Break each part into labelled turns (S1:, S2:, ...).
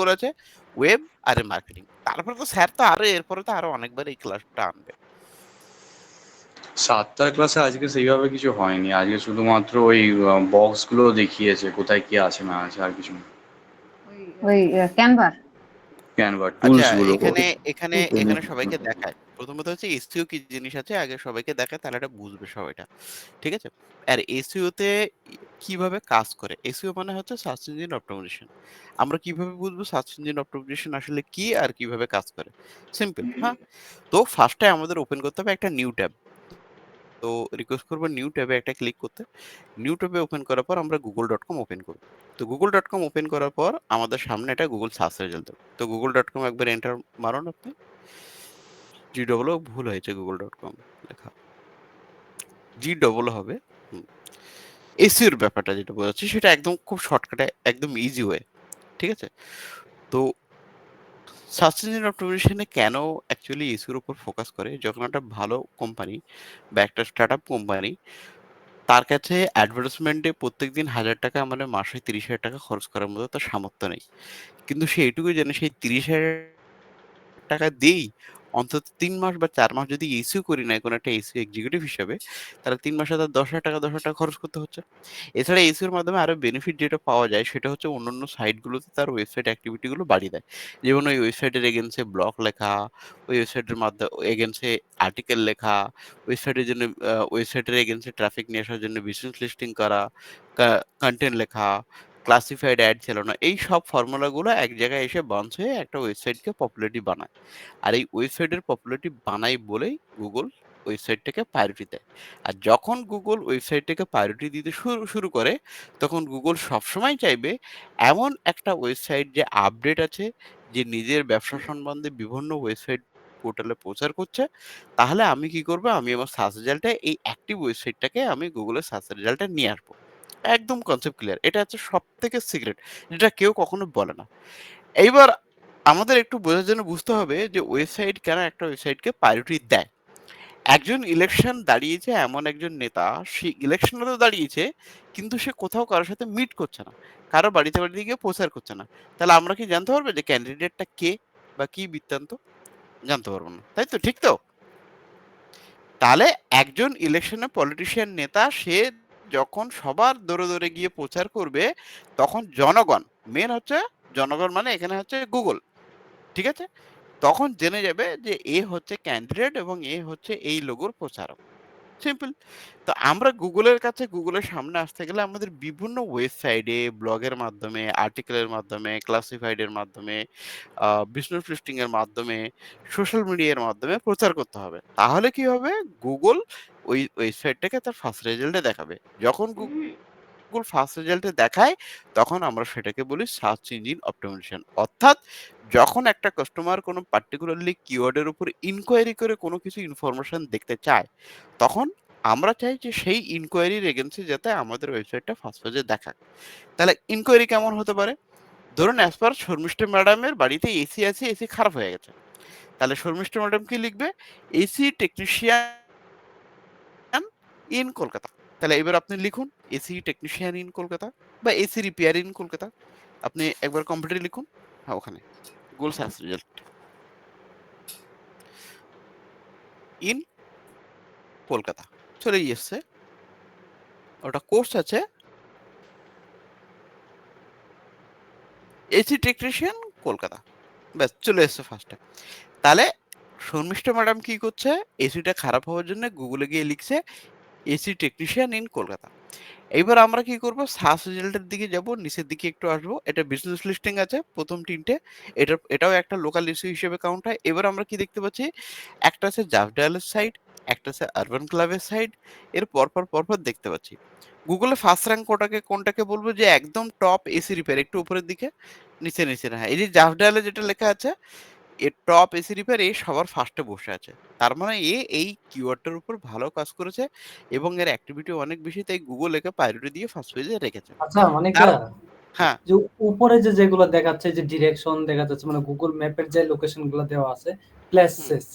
S1: করেছে ওয়েব আর মার্কেটিং। তারপরে তো স্যার তো আরো এরপরে তো আরো অনেকবার এই ক্লাসটা আনবে।
S2: 7টার ক্লাসে আজকে সেইভাবে কিছু হয়নি, আজকে শুধুমাত্র ওই বক্স গুলো দেখিয়েছে কোথায় কি আছে না আছে, আর কিছু না।
S3: ওই ক্যানভার।
S2: ক্যানভা
S1: আচ্ছা,
S2: টুলস গুলো
S1: এখানে এখানে এখানে সবাইকে দেখায়। প্রথমত হচ্ছে এসইও কি জিনিস আছে আগে সবাইকে দেখায়, তাহলে এটা বুঝবে সবাইটা। ঠিক আছে? আর এসইও তে কিভাবে কাজ করে? এসইও মানে হচ্ছে সার্চ ইঞ্জিন অপ্টিমাইজেশন। আমরা কিভাবে বুঝবো সার্চ ইঞ্জিন অপ্টিমাইজেশন আসলে কি আর কিভাবে কাজ করে? সিম্পল, হ্যাঁ? তো ফার্স্টে আমাদের ওপেন করতে হবে একটা নিউ ট্যাব। তো রিকোয়েস্ট করবো নিউ ট্যাবে একটা ক্লিক করতে। নিউ ট্যাবে ওপেন করার পর আমরা google.com ওপেন করব। তো google.com ওপেন করার পর আমাদের সামনে একটা গুগল সার্চ রেজাল্ট দেবে। তো google.com একবার এন্টার মারুন আপনি। জি ডবল ভুল হয়েছে, google.com লেখা জি ডবল হবে। হুম। এসইওর ব্যাপারটা যেটা বোঝাচ্ছি সেটা একদম খুব শর্টকাটে, একদম ইজি ওয়ে। ঠিক আছে? তো সার্চ ইঞ্জিন অপটিমাইজেশনে কেন অ্যাকচুয়ালি এসইওর উপর ফোকাস করে? যখন একটা ভালো কোম্পানি বা একটা স্টার্টআপ কোম্পানি তার কাছে অ্যাডভার্টাইজমেন্টে প্রত্যেকদিন ৳১,০০০ মানে মাসে ৳৩০,০০০ খরচ করার মতো তার সামর্থ্য নেই। কিন্তু সে এটুকুই জানে সেই ৳৩০,০০০ দিয়েই অন্তত ৩ মাস বা ৪ মাস যদি এসইও করি না কোনো একটা এসইও এক্সিকিউটিভ হিসাবে, তাহলে ৩ মাসে তার ৳১০,০০০ খরচ করতে হচ্ছে। এছাড়া এসইওর মাধ্যমে আরো বেনিফিট যেটা পাওয়া যায় সেটা হচ্ছে অন্যান্য সাইটগুলোতে তার ওয়েবসাইট অ্যাক্টিভিটি গুলো বাড়িয়ে দেয়। যেমন ওই ওয়েবসাইটের এগেইনস্ট এ ব্লগ লেখা, ওই ওয়েবসাইটের এগেইনস্ট এ আর্টিকেল লেখা, ওয়েবসাইটের জন্য ওয়েবসাইটের এগেইনস্ট এ ট্রাফিক নিয়ে আসার জন্য বিজনেস লিস্টিং করা, কনটেন্ট লেখা, ক্লাসিফাইড অ্যাড চালানো। এই সব ফর্মুলাগুলো এক জায়গায় এসে বাঞ্চ হয়ে একটা ওয়েবসাইটকে পপুলারিটি বানায়। আর এই ওয়েবসাইটের পপুলারিটি বানায় বলেই গুগল ওয়েবসাইটটাকে প্রায়োরিটি দেয়। আর যখন গুগল ওয়েবসাইটটাকে প্রায়োরিটি দিতে শুরু শুরু করে, তখন গুগল সবসময় চাইবে এমন একটা ওয়েবসাইট যে আপডেট আছে, যে নিজের ব্যবসা সম্বন্ধে বিভিন্ন ওয়েবসাইট পোর্টালে প্রচার করছে। তাহলে আমি কি করব? আমি আমার সার্চ রেজাল্টে এই অ্যাক্টিভ ওয়েবসাইটটাকে আমি গুগলের সার্চ রেজাল্টে নিয়ে আসবো। একদম কনসেপ্ট ক্লিয়ার। এটা হচ্ছে সবথেকে সিক্রেট, যেটা কেউ কখনো বলে না। এইবার আমাদের একটু বোঝার জন্য বুঝতে হবে যে ওয়েবসাইট কেন একটা ওয়েবসাইটকে প্রায়োরিটি দেয়। একজন ইলেকশন দাঁড়িয়েছে এমন একজন নেতা, সে ইলেকশনে তো দাঁড়িয়েছে, কিন্তু সে কোথাও কারোর সাথে মিট করছে না। কারো বাড়িতে বাড়িতে গিয়ে প্রচার করছে না। তাহলে আমরা কি জানতে পারবো যে ক্যান্ডিডেটটা কে বা কি বৃত্তান্ত? জানতে পারবো না। তাই তো? ঠিক তো? তাহলে একজন ইলেকশনে পলিটিশিয়ান নেতা সে যখন সবার দৌড়ে দৌড়ে গিয়ে প্রচার করবে, তখন জনগণ, মেন হচ্ছে জনগণ মানে এখানে হচ্ছে গুগল, ঠিক আছে? তখন জেনে যাবে যে এ হচ্ছে ক্যান্ডিডেট এবং এ হচ্ছে এই লোগোর প্রচারক। সিম্পল। তো আমরা গুগলের কাছে, গুগলের সামনে আসতে গেলে আমাদের বিভিন্ন ওয়েবসাইটে, ব্লগের মাধ্যমে, আর্টিকেলের মাধ্যমে, ক্লাসিফাইড এর মাধ্যমে, বিজনেস লিস্টিং এর মাধ্যমে, সোশ্যাল মিডিয়ার মাধ্যমে প্রচার করতে হবে। তাহলে কি হবে? গুগল ওই ওয়েবসাইটটাকে তার ফার্স্ট রেজাল্টে দেখাবে। যখন গুগল ফার্স্ট রেজাল্টে দেখায়, তখন আমরা সেটাকে বলি সার্চ ইঞ্জিন অপটিমাইজেশন। অর্থাৎ যখন একটা কাস্টমার কোনো পার্টিকুলারলি কিওয়ার্ডের উপর ইনকোয়ারি করে কোনো কিছু ইনফরমেশন দেখতে চায়, তখন আমরা চাই যে সেই ইনকোয়ারির এগেন্সে যাতে আমাদের ওয়েবসাইটটা ফার্স্ট পেজে দেখাক। তাহলে ইনকোয়ারি কেমন হতে পারে? ধরুন অ্যাজ পার শর্মিষ্ঠা ম্যাডামের বাড়িতে এসি আছে, এসি খারাপ হয়ে গেছে। তাহলে শর্মিষ্ঠা ম্যাডাম কি লিখবে? AC technician in Kolkata. তাহলে এবার আপনি লিখুন এসি টেকনিশিয়ান ইন কলকাতা বা এসি রিপেয়ার ইন কলকাতা। আপনি একবার কম্পিউটারে লিখুন। হ্যাঁ, ওখানে Google search result in Kolkata চলেই এসছে। ওটা কোর্স আছে এসি টেকনিশিয়ান কলকাতা। ব্যাস চলে এসছে ফার্স্টে। তাহলে শর্মিষ্ঠা ম্যাডাম কি করছে? এসিটা খারাপ হওয়ার জন্য গুগলে গিয়ে লিখছে এসি টেকনিশিয়ান ইন কলকাতা। এইবার আমরা কি করব? সার্চ রেজাল্টের দিকে যাব, নিচের দিকে একটু আসবো। এটা বিজনেস লিস্টিং আছে প্রথম ৩ টে। এটাও একটা লোকাল ইস্যু হিসেবে কাউন্ট হয়। এবার আমরা কি দেখতে পাচ্ছি? একটা আছে জাভ ডায়ালের সাইট, একটা আছে আরবান ক্লাবের সাইট। এর পরপর দেখতে পাচ্ছি। গুগলে ফার্স্ট র‍্যাংক কোনটাকে বলবো যে একদম টপ এসি রিপেয়ার? একটু উপরের দিকে, নিচে না। হ্যাঁ, এই যে জাভ ডায়ালে যেটা লেখা আছে এর টপ এসি রিপেয়ার, এ সবার ফার্স্টে বসে আছে। তার মানে এ এই কিওয়ার্ডটার উপর ভালো কাজ করেছে এবং এর অ্যাক্টিভিটি অনেক বেশি, তাই গুগল একে প্রায়োরিটি দিয়ে ফার্স্ট পেজে রেখেছে।
S4: আচ্ছা অনেকটা
S1: তার হ্যাঁ,
S4: যে উপরে যেগুলো দেখাচ্ছে যে ডিরেকশন দেখা যাচ্ছে মানে গুগল ম্যাপের যে লোকেশন গুলো দেওয়া আছে
S1: হুম,
S4: প্লেসেস,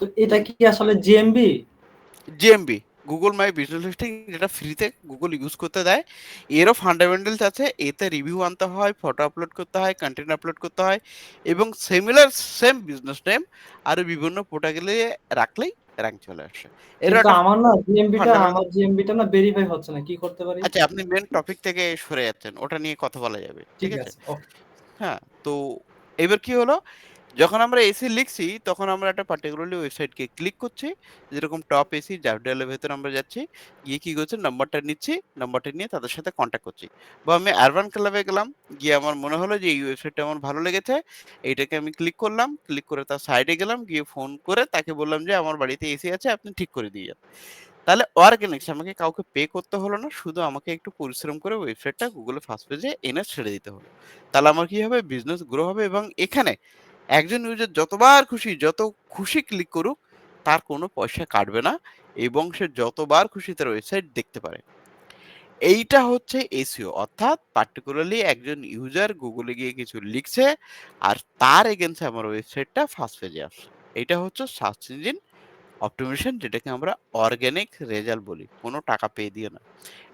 S4: তো এটা
S1: হুম,
S4: কি আসলে GMB?
S1: GMB. Google my business listing যেটা ফ্রিতে গুগল ইউজ করতে দেয়। এরও ফান্ডামেন্টালস আছে। এতে রিভিউ আনতে হয়, ফটো আপলোড করতে হয়, কন্টেন্ট আপলোড করতে হয় এবং সেম বিজনেস নেম আরো বিভিন্ন পোর্টালে রাখলেই র্যাঙ্ক চলে আসে। এরও
S4: কিন্তু
S1: একটা
S4: আমার না
S1: ফান্ডামেন্টাল।
S4: জিএমবিটা না ভেরিফাই হচ্ছে না, কি করতে পারি?
S1: আচ্ছা, আপনি মেন টপিক থেকে সরে যাচ্ছেন। ওটা নিয়ে কথা বলা যাবে। ঠিক
S4: ঠিক
S1: আছে?
S4: আছে, ওকে।
S1: হ্যাঁ, তো এবার কি হলো? যখন আমরা এসি লিখছি তখন আমরা একটা পার্টিকুলারলি ওয়েবসাইটকে ক্লিক করছি। যেরকম টপ এসি জাভডালের ভেতরে আমরা যাচ্ছি। গিয়ে কি করছি? নাম্বারটা নিচ্ছি। নাম্বারটা নিয়ে তাদের সাথে কনট্যাক্ট করছি। বা আমি আরবান ক্লাবে গেলাম। গিয়ে আমার মনে হলো যে এই ওয়েবসাইটটা আমার ভালো লেগেছে। এইটাকে আমি ক্লিক করলাম। ক্লিক করে তার সাইডে গেলাম। গিয়ে ফোন করে তাকে বললাম যে আমার বাড়িতে এসি আছে, আপনি ঠিক করে দিয়ে যান। তাহলে অর্গানিক্স আমাকে কাউকে পে করতে হলো না। শুধু আমাকে একটু পরিশ্রম করে ওয়েবসাইটটা গুগলে ফার্স্ট পেজে এনে ছেড়ে দিতে হলো। তাহলে আমার কি হবে? বিজনেস গ্রো হবে এবং এখানে একজন ইউজার যতবার খুশি, যত খুশি ক্লিক করুক, তার কোনো পয়সা কাটবে না এবং সে যতবার খুশি তার ওয়েবসাইট দেখতে পারে। এইটা হচ্ছে এসইও, অর্থাৎ পার্টিকুলারলি একজন ইউজার গুগলে গিয়ে কিছু লিখছে আর তার এগেইনস্টে আমার ওয়েবসাইটটা ফার্স্ট পেজে আসছে। এইটা হচ্ছে সার্চ ইঞ্জিন অপটিমাইজেশন, যেটাকে আমরা অর্গানিক রেজাল্ট বলি। কোনো টাকা পেয়ে দিয়ে না।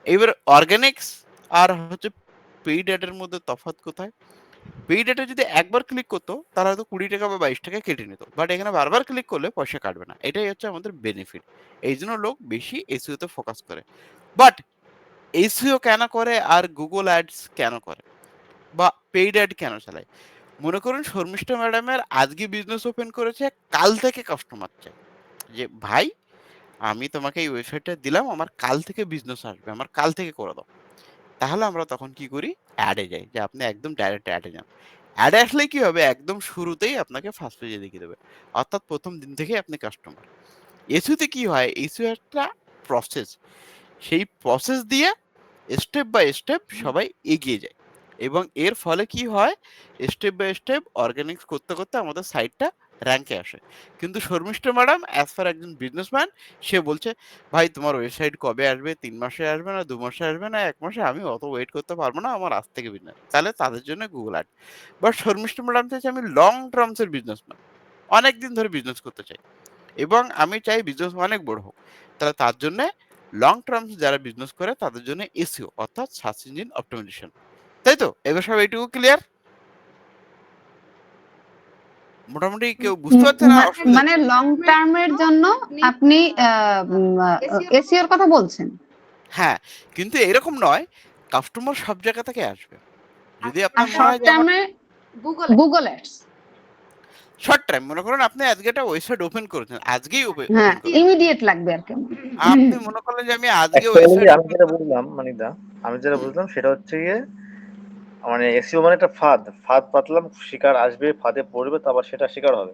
S1: এবার অর্গানিক্স আর হচ্ছে পেইড অ্যাড এর মধ্যে তফাৎ কোথায়? পেইড অ্যাডে যদি একবার ক্লিক করতো তাহলে হয়তো ৳২০ বা ৳২২ কেটে নিত। বাট এখানে বারবার ক্লিক করলে পয়সা কাটবে না। এটাই হচ্ছে আমাদের বেনিফিট। এইজন্য লোক বেশি এসইও তে ফোকাস করে। বাট এসইও কেন করে আর গুগল অ্যাডস কেন করে? বা পেইড অ্যাড কেন চালায়? মনে করুন শর্মিষ্ঠা ম্যাডামের আজকে বিজনেস ওপেন করেছে, কাল থেকে কাস্টমার চায়। যে ভাই, আমি তোমাকে এই ওয়েবসাইটটা দিলাম, আমার কাল থেকে বিজনেস আসবে, আমার কাল থেকে করে দাও। তাহলে আমরা তখন কি করি? অ্যাডে যাই। যে আপনি একদম ডাইরেক্ট অ্যাডে যান। অ্যাডে আসলে কি হবে? একদম শুরুতেই আপনাকে ফার্স্ট পেজে দেখিয়ে দেবে। অর্থাৎ ১ম দিন থেকেই আপনি কাস্টমার। এসইও তে কি হয়? এসইও একটা প্রসেস। সেই প্রসেস দিয়ে স্টেপ বাই স্টেপ সবাই এগিয়ে যায়। এবং এর ফলে কি হয়? স্টেপ বাই স্টেপ অর্গানিক্স করতে, করতে আমাদের সাইটটা র‍্যাংকে আসে। কিন্তু শর্মিষ্ঠা ম্যাডাম অ্যাজ পার একজন বিজনেসম্যান, সে বলছে, "ভাই তোমার ওয়েবসাইট কবে আসবে? ৩ মাসে আসবে না ২ মাসে আসবে না ১ মাসে? আমি অত ওয়েট করতে পারব না। আমার আজ থেকে বিজনেস।" তাহলে তাদের জন্য Google ad. But Sharmishtha madam চাইছে আমি লং টার্মস এর বিজনেসম্যান। অনেকদিন ধরে বিজনেস করতে চাই। এবং আমি চাই বিজনেস অনেক বড় হোক। তাহলে তার জন্যে লং টার্মস যারা বিজনেস করে তাদের জন্য এসইও অর্থাৎ সার্চ ইঞ্জিন অপটিমাইজেশন। তাই তো? এবার সব এইটুকু ক্লিয়ার? মোটামুটি কেউ বুঝতে পারছে না অসুবিধা?
S3: মানে লং টার্মের জন্য আপনি এসইওর কথা বলছেন?
S1: হ্যাঁ, কিন্তু এরকম নয়, কাস্টমার সব জায়গা থেকে আসবে। যদি
S3: আর
S1: আপনার মনে
S3: শর্ট
S1: হয় যে আমার
S3: টার্মে গুগল অ্যাডস।
S1: শর্ট টাইম, মনে করুন আপনি আজকে একটা ওয়েবসাইট ওপেন করেছেন। আজকেই
S3: হ্যাঁ,
S1: ওপেন করেছেন।
S3: ইমিডিয়েট লাগবে আর কি আমার।
S1: আপনি মনে করলেন যে আমি আজকে
S5: অ্যাকচুয়ালি
S1: ওয়েবসাইট
S5: আমি
S1: ওপেন
S5: যেটা
S1: করে।
S5: বুঝলাম মানিকদা, আমি যেটা বুঝলাম সেটা হচ্ছে গিয়ে মানে এসইও মানে একটা ফাঁদ পাতলাম, শিকার আসবে, ফাঁদে পড়বে, তারপর সেটা শিকার হবে।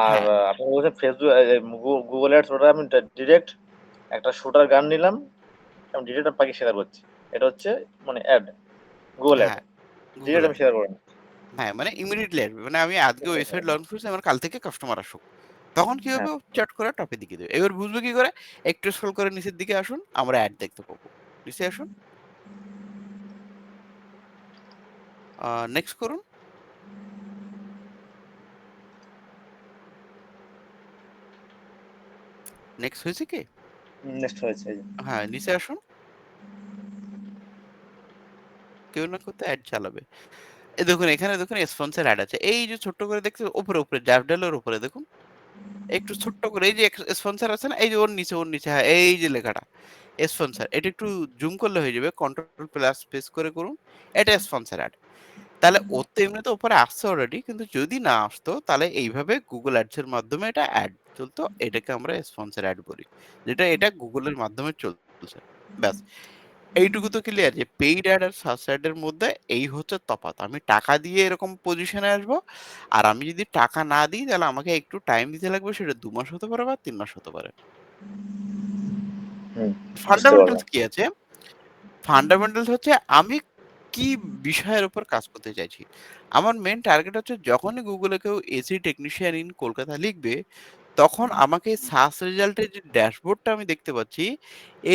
S5: আর
S1: হ্যাঁ,
S5: আপনি বলছেন ফেসবুক, গুগল অ্যাডস, ওটা আমি ডিরেক্ট একটা শুটার গান নিলাম, আমি ডিরেক্ট আপনাকে শেয়ার করছি। এটা হচ্ছে মানে অ্যাড, গুগল অ্যাড,
S1: হ্যাঁ, গুগল
S5: ডিরেক্ট আমি
S1: অ্যাড।
S5: শেয়ার করে নিচ্ছি।
S1: হ্যাঁ, মানে ইমিডিয়েটলি আসবে। মানে আমি আজকে ওয়েবসাইট লঞ্চ করছি, আমার কাল থেকে কাস্টমার আসুক। তখন কি হবে?
S5: হ্যাঁ,
S1: ও চট করে টপে দেখিয়ে দেবে। এবার বুঝবে কি করে? একটু স্ক্রল করে নিচের দিকে আসুন, আমরা অ্যাড দেখতে পাবো। নিচে আসুন। নেক্সট করুন। নেক্সট হয়েছে কি?
S5: নেক্সট হয়েছে এই যে।
S1: হ্যাঁ, নিচে আসুন। কেউ না কেউ তো অ্যাড চালাবে। এই দেখুন, এখানে দেখুন স্পন্সর অ্যাড আছে। এই যে ছোট্ট করে দেখছেন উপরে ড্যাফডেলের উপরে দেখুন। একটু ছোট্ট করে এই যে স্পন্সর আছে না? এই যে ওর নিচে হ্যাঁ, এই যে লেখাটা স্পন্সর। এটা একটু জুম করলে হয়ে যাবে। কন্ট্রোল প্লাস প্রেস করে করুন। এটা স্পন্সর অ্যাড। তাহলে ওর তো এমনিতে উপরে আসছে অলরেডি। কিন্তু যদি না আসতো তাহলে এইভাবে Google Ads এর মাধ্যমে এটা অ্যাড চলতো। এটাকে আমরা স্পন্সর অ্যাড বলি। এটা Google এর মাধ্যমে চলছে। ব্যাস। এইটুকু তো ক্লিয়ার যে পেইড অ্যাড আর সার্চ অ্যাড এর মধ্যে এই হচ্ছে তফাৎ। আমি টাকা দিয়ে এরকম পজিশনে আসবো। আর আমি যদি টাকা না দিই তাহলে আমাকে একটু টাইম দিতে লাগবে, সেটা ২ মাস হতে পারে বা ৩ মাস হতে পারে।
S5: বুঝতে
S1: ফান্ডামেন্টালস
S5: পারলাম।
S1: কি আছে? ফান্ডামেন্টালস হচ্ছে আমি কি বিষয়ের উপর কাজ করতে চাইছি। আমার মেইন টার্গেট হচ্ছে যখনই গুগলে কেউ এসি টেকনিশিয়ান ইন কলকাতা লিখবে, তখন আমাকে সার্চ রেজাল্টের যে ড্যাশবোর্ডটা আমি দেখতে পাচ্ছি,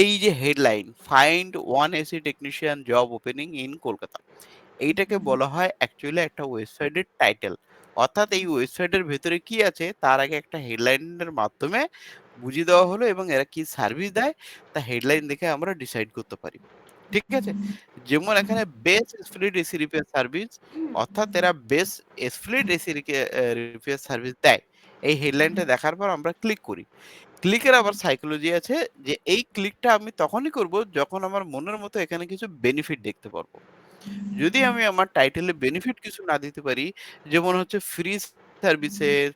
S1: এই যে headline find one AC technician job opening in Kolkata. এইটাকে বলা হয় অ্যাকচুয়ালি একটা ওয়েবসাইটের টাইটেল। অর্থাৎ এই ওয়েবসাইটের ভেতরে কি আছে তার আগে একটা হেডলাইনের মাধ্যমে বুঝিয়ে দেওয়া হলো এবং এরা কি সার্ভিস দেয় তা হেডলাইন দেখে আমরা ডিসাইড করতে পারি। ঠিক আছে? যেমন এখানে best split AC repair service, অর্থাৎ এরা best split AC repair service দেয়। এই হেডলাইনটা দেখার পর আমরা ক্লিক করি। ক্লিকের আবার সাইকোলজি আছে যে এই ক্লিকটা আমি তখনই করব যখন আমার মনের মতো এখানে কিছু বেনিফিট দেখতে পারবো। যদি আমি আমার টাইটেলে বেনিফিট কিছু না দিতে পারি, যেমন হচ্ছে free services,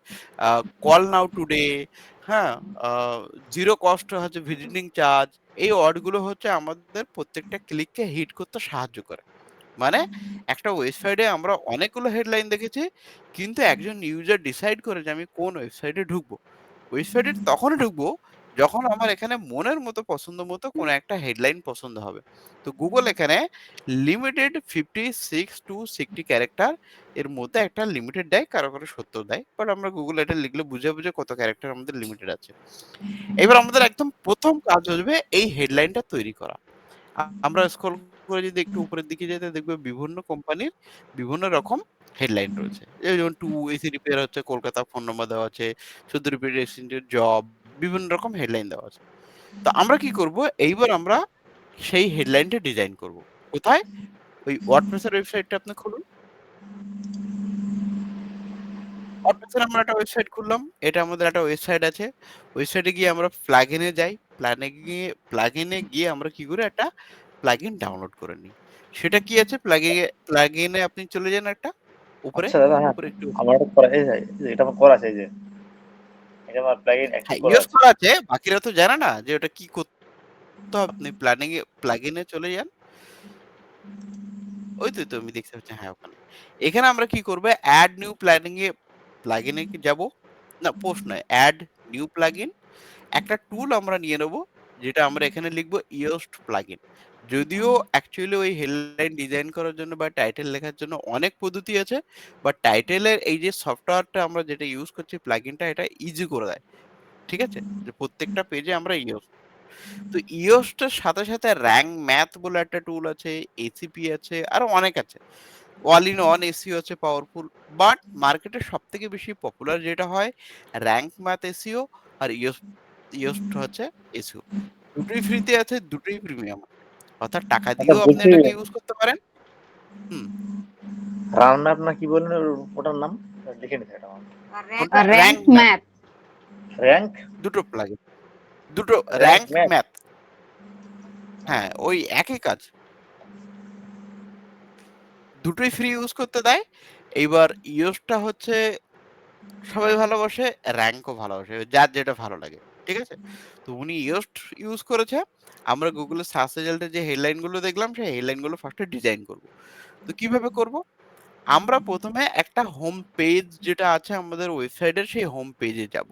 S1: call now today, হ্যাঁ? আ 0 কস্ট হচ্ছে ভিজিটিং চার্জ, এই ওয়ার্ডগুলো হচ্ছে আমাদের প্রত্যেকটা ক্লিককে হিট করতে সাহায্য করে। মানে একটা ওয়েবসাইটে আমরা অনেকগুলো হেডলাইন দেখেছি, কিন্তু একজন ইউজার ডিসাইড করে যে আমি কোন ওয়েবসাইটে ঢুকবো। ওয়েবসাইটে তখনই ঢুকবো যখন আমার এখানে মনের মতো পছন্দ মতো কোনো একটা হেডলাইন পছন্দ হবে। তো Google এখানে লিমিটেড 56 to 60 ক্যারেক্টার এর মধ্যে একটা লিমিটেড দেয়, কারো 70 দেয়। বাট আমরা Google এটা লিখলে বুঝে কত ক্যারেক্টার আমাদের লিমিটেড আছে। এবার আমাদের একদম ১ম কাজ হবে এই হেডলাইনটা তৈরি করা। আমরা স্ক্রল করে যদি একটু উপরের দিকে যাই তাহলে দেখবে বিভিন্ন কোম্পানির বিভিন্ন রকম হেডলাইন রয়েছে। এই যেমন 2 এসি রিপেয়ার হচ্ছে কলকাতা ফোন নাম্বার দেওয়া আছে, 14 রিপেয়ার এক্সচেঞ্জের জব, বিভিন্ন রকম হেডলাইন দেওয়া আছে। তো আমরা কি করব? এইবার আমরা সেই হেডলাইনটা ডিজাইন করব। কোথায়? ওই ওয়ার্ডপ্রেস এর ওয়েবসাইটটা আপনি খুলুন। ওয়ার্ডপ্রেস এর আমরা একটা ওয়েবসাইট খুললাম। এটা আমাদের একটা ওয়েবসাইট আছে। ওয়েবসাইটে গিয়ে আমরা প্লাগইন এ যাই। প্লাগইন এ গিয়ে আমরা কি করি? একটা প্লাগইন ডাউনলোড করে নিই। সেটা কি আছে? প্লাগইন এ আপনি চলে যান একটা উপরে,
S5: আচ্ছা দাদা, হ্যাঁ,
S1: উপরে একটু
S5: আমার এটা করা এই যে এটা আমার করা আছে, এই যে এটা আমার প্লাগইন অ্যাক্টিভ
S1: হ্যাঁ,
S5: করা
S1: ইউজ
S5: আছে।
S1: করা আছে। বাকিরা তো জানে না যে ওটা কি করতে হবে। আপনি প্লাগইন এ চলে যান। ওই তো আমি দেখতে পাচ্ছি, হ্যাঁ, ওখানে। এখানে আমরা কি করব? এড নিউ প্লাগইন এ যাব। না, পোস্ট নয়, এড নিউ প্লাগইন। একটা টুল আমরা নিয়ে নেব, যেটা আমরা এখানে লিখব ইয়োস্ট প্লাগইন। যদিও অ্যাকচুয়ালি ওই হেডলাইন ডিজাইন করার জন্য বা টাইটেল লেখার জন্য অনেক পদ্ধতি আছে, বাট টাইটেলের এই যে সফটওয়্যারটা আমরা যেটা ইউজ করছি প্লাগইনটা, এটা ইজি করে দেয়। ঠিক আছে? যে প্রত্যেকটা পেজে আমরা তো ইয়োস্টের সাথে র‍্যাঙ্ক ম্যাথ বলে একটা টুল আছে, এসিপি আছে, আরো অনেক আছে। অল ইন ওয়ান এসইও আছে পাওয়ারফুল। বাট মার্কেটে সবথেকে বেশি পপুলার যেটা হয় র‍্যাঙ্ক ম্যাথ এসইও আর ইয়োস্ট হচ্ছে এসইও। দুটোই ফ্রিতে আছে, দুটোই প্রিমিয়াম। অর্থাৎ টাকা
S5: আচ্ছা
S1: দিয়েও আপনি
S5: বলছি,
S1: এটাকে ইউজ করতে পারেন। হুম,
S5: রান ম্যাপ না কি বললেন ওটার নাম? লিখে নিতে এটা আমার।
S1: কোনটা?
S3: Rank
S1: rank math.
S3: Math.
S5: Rank
S1: দুটো প্লাগইন। দুটো
S5: র‍্যাঙ্ক
S1: র‍্যাঙ্ক
S5: ম্যাপ।
S1: ম্যাথ। হ্যাঁ, ওই একই কাজ। দুটোই ফ্রি ইউজ করতে দেয়। এইবার ইয়োস্টটা হচ্ছে সবাই ভালোবাসে, র‍্যাঙ্কও ভালোবাসে। যার যেটা ভালো লাগে। ঠিক আছে? তো উনি ইয়োস্ট ইউজ করেছে। আমরা Google এর সার্চ রেজাল্ট এ যে হেডলাইন গুলো দেখলাম, সেই হেডলাইন গুলো ফার্স্ট এ ডিজাইন করব। তো কিভাবে করব? আমরা ১ম এ একটা হোম পেজ যেটা আছে আমাদের ওয়েবসাইটের, সেই হোম পেজে যাব।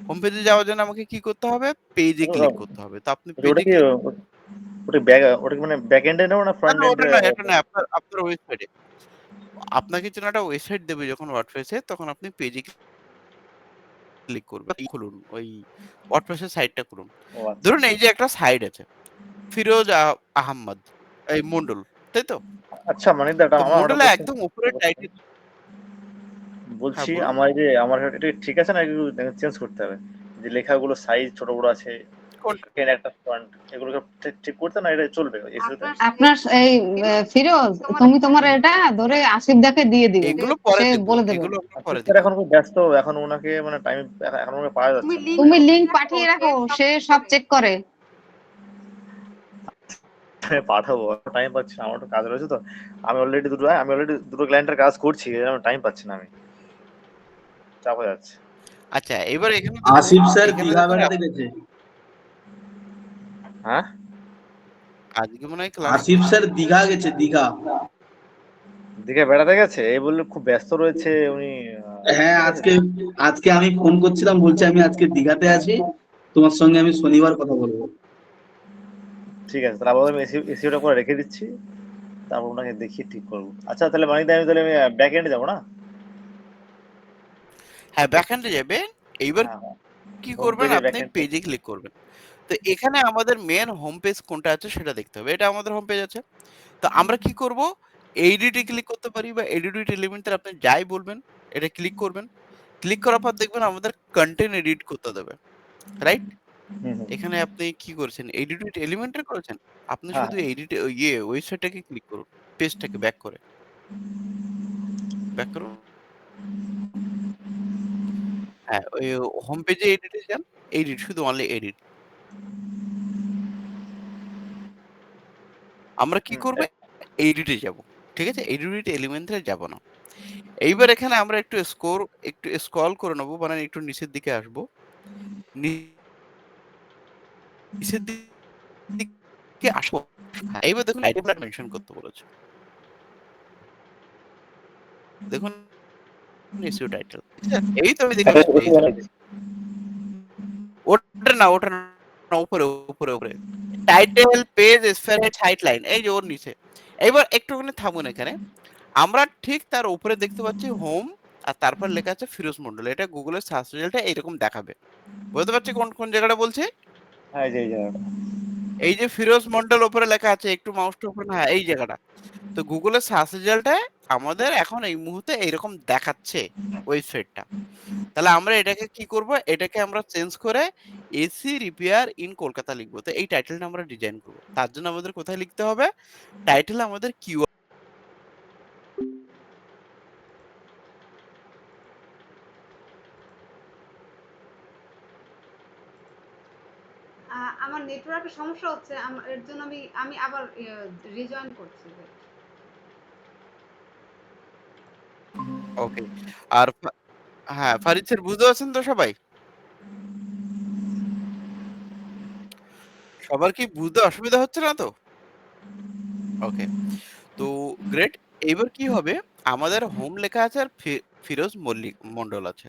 S1: হোম পেজে যাওয়ার জন্য আমাকে কি করতে হবে? পেজে ক্লিক করতে হবে। তো আপনি
S5: ওটা
S1: পেজে
S5: কি
S1: ক্লিক
S5: ওটা কি মানে ব্যাক এন্ডে নেব না
S1: না,
S5: ফ্রন্ট
S1: না,
S5: এন্ডে?
S1: ওটা নয়, এটা নয়। আপনার ওয়েবসাইটে। আপনাকে যেন একটা ওয়েবসাইট দেবে যখন ওয়ার্ডপ্রেস এ, তখন আপনি পেজে ক্লিক করবেন। খুলুন, ওই ওয়ার্ডপ্রেস এর সাইটটা খুলুন।
S5: ও আচ্ছা।
S1: ধরুন এই যে একটা সাইট আছে। ফিরোজ আহম্মদ, এই মন্ডল, তাই তো?
S5: আচ্ছা মানিকদা,
S1: তো
S5: আমার একটা
S1: মন্ডলে
S5: কোশ্চেন
S1: একদম উপরে টাইটেল, হ্যাঁ,
S5: বলছি,
S1: বলুন।
S5: আমার এই যে আমার এটা ঠিক আছে না, একটু চেঞ্জ করতে হবে? যে লেখাগুলো সাইজ ছোট বড় আছে,
S1: কোনটা?
S5: এখানে একটা ফন্ট, এগুলোকে ঠিক করতে না এটা চলবে এসইওতে?
S3: আপনার এই ফিরোজ, তুমি তোমার এটা ধরে আসিফ দাকে দিয়ে দিও,
S1: এগুলো পরে
S3: সে
S1: দেখবো,
S3: বলে দেবে।
S1: এগুলো আমরা
S5: আচ্ছা
S1: পরে
S5: স্যার,
S1: দেখবো।
S5: এখন খুব ব্যস্ত, এখন ওনাকে মানে টাইম এখন ওনাকে পাওয়া যাচ্ছে না।
S3: তুমি লিংক পাঠিয়ে রাখো, সে সব চেক করে।
S5: পাঠাবো, টাইম পাচ্ছি না, আমার একটু কাজ রয়েছে তো। আমি অলরেডি দুটো ক্লায়েন্টের কাজ করছি, আমার টাইম পাচ্ছি না, আমি চাপ হয়ে যাচ্ছে।
S1: আচ্ছা, এবার এখানে দেখুন,
S6: আসিফ স্যার
S1: এখানে
S6: দীঘা
S1: দেখুন
S6: বেড়াতে গেছে।
S5: হ্যাঁ,
S1: আজকে মনে হয় ক্লাস
S6: আসিফ স্যার দীঘা গেছে, দীঘা।
S5: দিকে বেড়াতে গেছে, এই বললে খুব ব্যস্ত রয়েছে উনি।
S6: হ্যাঁ, আজকে আজকে আমি ফোন করছিলাম, বলছে আমি আজকে দীঘাতে আছি, তোমার সঙ্গে আমি শনিবার কথা বলবো।
S5: ঠিক আছে, তাহলে আপাতত আমি এসিওটা করে রেখে দিচ্ছি, তারপর ওনাকে দেখিয়ে ঠিক করবো। আচ্ছা তাহলে মানিকদা, আমি ব্যাক এন্ডে যাবো না?
S1: হ্যাঁ, ব্যাকএন্ডে যাবেন। এইবার
S5: হ্যাঁ, হ্যাঁ,
S1: কি
S5: হোম
S1: করবেন?
S5: পেজে ব্যাক
S1: আপনি
S5: এন্ড।
S1: পেজে ক্লিক করবেন। তো এখানে আমাদের মেইন হোম পেজ কোনটা আছে সেটা দেখতে হবে। এটা আমাদের হোম পেজ আছে। তো আমরা কি করব? এডিটে ক্লিক করতে পারি বা এডিট এলিমেন্টে আপনি যাই বলবেন, এটা ক্লিক করবেন। ক্লিক করার পর দেখবেন আমাদের কনটেন্ট এডিট করতে দেবে। রাইট?
S5: হুম, হুম।
S1: এখানে আপনি কি করেছেন? এডিট উইথ এলিমেন্টর করেছেন? আপনি
S5: হ্যাঁ,
S1: শুধু এডিট ওয়েবসাইটটাকে ক্লিক করুন। পেজটাকে ব্যাক করে। ব্যাক করুন। হ্যাঁ, ওই হোম পেজে এডিটে যান। এডিট শুধু অনলি এডিট। আমরা কি
S5: হুম,
S1: করব? এডিটে যাব। ঠিক আছে? এডিট উইথ এলিমেন্টরে যাব না। এইবার এখানে আমরা একটু স্ক্রল করে নেব, মানে একটু নিচের দিকে আসব। নিচের দিকে আসবো। হ্যাঁ, এইবার দেখুন টাইটেল মেনশন করতে বলেছে। দেখুন এসইও টাইটেল। ঠিক আছে? এই তো আমি দেখে
S5: এটা
S1: আসছি।
S5: এটা বানাইছি।
S1: ওটা না, উপরে। টাইটেল, পেজ, স্প্রেড, হাইলাইন এই যে ওর নিচে। এবার একটুখানি থামুন এখানে। আমরা ঠিক তার উপরে দেখতে পাচ্ছি হোম আর তারপর লেখা আছে ফিরোজ মন্ডল। এটা গুগলের সার্চ রেজাল্টে এরকম দেখাবে। বুঝতে পারছি কোন জায়গাটা বলছি?
S5: হ্যাঁ, এই যে এই জায়গাটা।
S1: এই যে ফিরোজ মন্ডল উপরে লেখা আছে, একটু মাউসটা উপরে না, হ্যাঁ, এই জায়গাটা। তো গুগলের সার্চ রেজাল্টে আমাদের এখন এই মুহূর্তে এইরকম দেখাচ্ছে ওয়েবসাইটটা। তাহলে আমরা এটাকে কি করব? এটাকে আমরা চেঞ্জ করে এসি রিপেয়ার ইন কলকাতা লিখব। তো এই টাইটেলটা আমরা ডিজাইন করব। তার জন্য আমাদের কোথায় লিখতে হবে? টাইটেলে আমাদের কিওয়ার্ড
S3: আমার নেটওয়ার্কের সমস্যা হচ্ছে, এর জন্য আমি আবার রিজয়েন করছি।
S1: ওকে। আর হ্যাঁ, ফারিদ স্যার বুঝতে পারছেন তো সবাই? সবার কি বুঝতে অসুবিধা হচ্ছে না তো? ওকে। তো গ্রেট। এইবার কি হবে? আমাদের হোম লেখা আছে আর ফিরোজ মন্ডল আছে।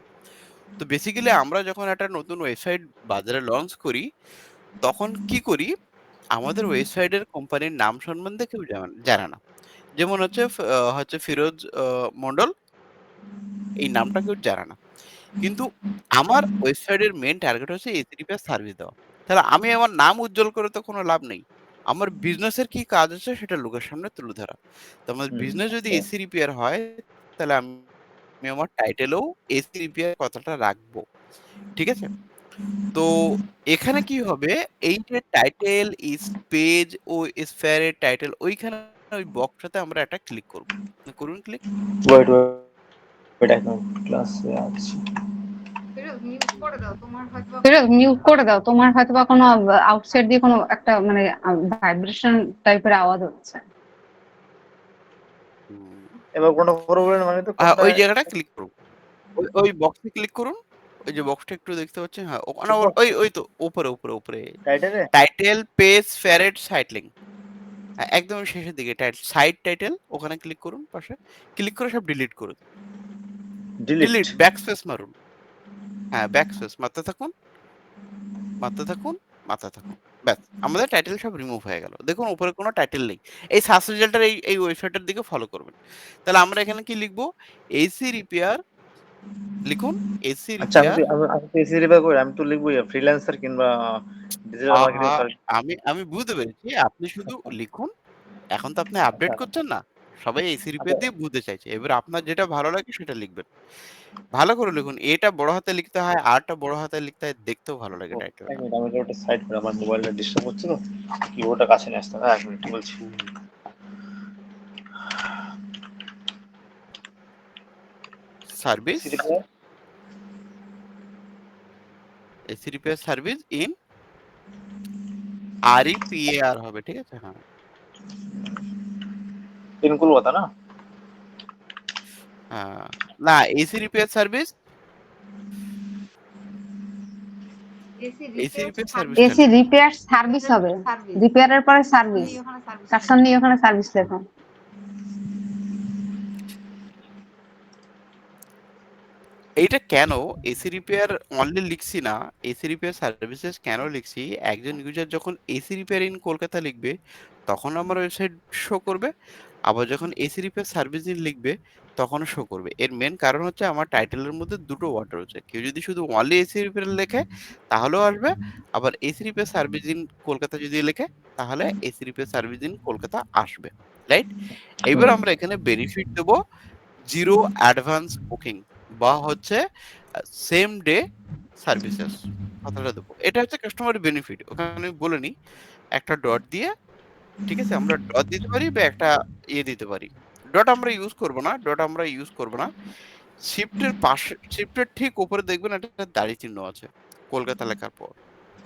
S1: তো বেসিক্যালি আমরা যখন একটা নতুন ওয়েবসাইট বাজারে লঞ্চ করি, তখন কি করি? আমাদের ওয়েবসাইটের কোম্পানির নাম সম্বন্ধে কেউ জানে না। যেমন হচ্ছে ফিরোজ মন্ডল, এই নামটা কেউ জানে না। কিন্তু আমার ওয়েবসাইটের মেইন টার্গেট হচ্ছে এইচটিটিপি সার্ভিস দেওয়া। তাহলে আমি আমার নাম উজ্জ্বল করে তো কোনো লাভ নেই। আমার বিজনেসের কি কাজ আছে সেটা লোকের সামনে তুলে ধরা। তো আমার
S5: হুম,
S1: বিজনেস যদি
S5: আচ্ছা।
S1: এসি রিপেয়ার হয়, তাহলে আমি আমার টাইটেলেও এসি রিপেয়ার কথাটা রাখবো। ঠিক আছে? তো এখানে কি হবে? এই যে টাইটেল, পেজ ও স্পেয়ার এর টাইটেল, ওইখানে ওই বক্সটাতে আমরা একটা ক্লিক করব। করুন ক্লিক।
S5: ওয়েট এখন ক্লাসে আছি।
S3: ফিরোজ মিউট করে দাও, তোমার হয়তোবা কোনো আউটসাইড দিয়ে কোনো একটা মানে ভাইব্রেশন টাইপের আওয়াজ হচ্ছে।
S1: হুম।
S5: এবার কোনটা করবো বলেন, মানে তো কোনটা
S1: ওই জায়গাটা ক্লিক করুন। ওই বক্সে ক্লিক করুন। ওই যে বক্সটা একটু দেখতে পাচ্ছেন? হ্যাঁ, না,
S5: উপর
S1: ওই তো উপরে।
S5: টাইটেলে?
S1: টাইটেল, পেজ, ফ্যারেট, সাইট লিংক। হ্যাঁ, একদম শেষের দিকে সাইট টাইটেল ওখানে ক্লিক করুন পাশে। ক্লিক করে সব ডিলিট করুন।
S5: ডিলিট।
S1: ব্যাকস্পেস মারুন। হ্যাঁ, ব্যাকস্পেস মারতে থাকুন। ব্যাস, আমাদের টাইটেল সব রিমুভ হয়ে গেল। দেখুন উপরে কোনো টাইটেল নেই। এই সার্চ রেজাল্টের এই ওয়েবসাইটের দিকে ফলো করবেন। তাহলে আমরা এখানে কি লিখব? এসি রিপেয়ার লিখুন। এসি
S5: আচ্ছা, আমি
S1: রিপেয়ার।
S5: তো আমি আমি তো এসি রিপেয়ার করি। আমি তো লিখবো ফ্রিল্যান্সার কিংবা ডিজিটাল মার্কেটিং
S1: আহা!
S5: সার্ভিস।
S1: আমি বুঝতে পেরেছি। আপনি শুধু লিখুন। এখন তো আপনি আপডেট
S5: আচ্ছা,
S1: করছেন না। সবাই এসি
S5: আচ্ছা,
S1: রিপেয়ার দিয়ে বুঝতে চাইছে। এবার আপনার যেটা ভালো লাগে সেটা লিখবেন। ভালো করে লিখুন। এটা বড় হাতে লিখতে হয়, আরটা বড় হাতে লিখতে হয়। দেখতেও ভালো লাগে
S5: এক
S1: টাইটেলটা।
S5: মিনিট, আমি ওটা সাইড করে, আমার মোবাইলটা ডিস্টার্ব হচ্ছে তো। কিবোর্ডটা কাছে নিয়ে আসতে হবে। হ্যাঁ, এক মিনিট বলছি।
S1: হুম। Service,
S5: AC repair
S1: service in REPAR হবে। ঠিক আছে? হ্যাঁ।
S5: ইন কলকাতা না?
S1: হ্যাঁ। না, এসি রিপেয়ার সার্ভিস, সার্ভিসটা
S3: এসি
S1: লিখুন।
S3: রিপেয়ার সার্ভিস হবে, রিপেয়ারের পরে সার্ভিস, কাস্টম নিয়ে ওখানে সার্ভিস লেখো।
S1: এইটা কেন এসি রিপেয়ার অনলি লিখছি না, এসি রিপেয়ার সার্ভিসেস কেন লিখছি? একজন ইউজার যখন এসি রিপেয়ার ইন কলকাতা লিখবে, তখন আমার ওয়েবসাইট শো করবে। আবার যখন এসি রিপেয়ার সার্ভিস ইন লিখবে, তখনও শো করবে। এর মেন কারণ হচ্ছে আমার টাইটেলের মধ্যে দুটো ওয়ার্ড রয়েছে। কেউ যদি শুধু অনলি এসি রিপেয়ার লেখে, তাহলেও আসবে। আবার AC repair service in Kolkata যদি লেখে, তাহলে AC repair service in Kolkata আসবে। রাইট? এইবার
S5: হুম।
S1: আমরা এখানে বেনিফিট দেবো 0 অ্যাডভান্স বুকিং বা হচ্ছে সেম ডে সার্ভিসেস। কথাটা দেবো। এটা হচ্ছে কাস্টমার বেনিফিট। ওখানে আমি বলে নিই একটা ডট দিয়ে, ঠিক আছে? আমরা ডট দিতে পারি বা একটা দিতে পারি। ডট আমরা ইউজ করব না। শিফটের পাশে, শিফটের ঠিক উপরে দেখবেন একটা দাড়ি চিহ্ন আছে। কলকাতা লেখার পর।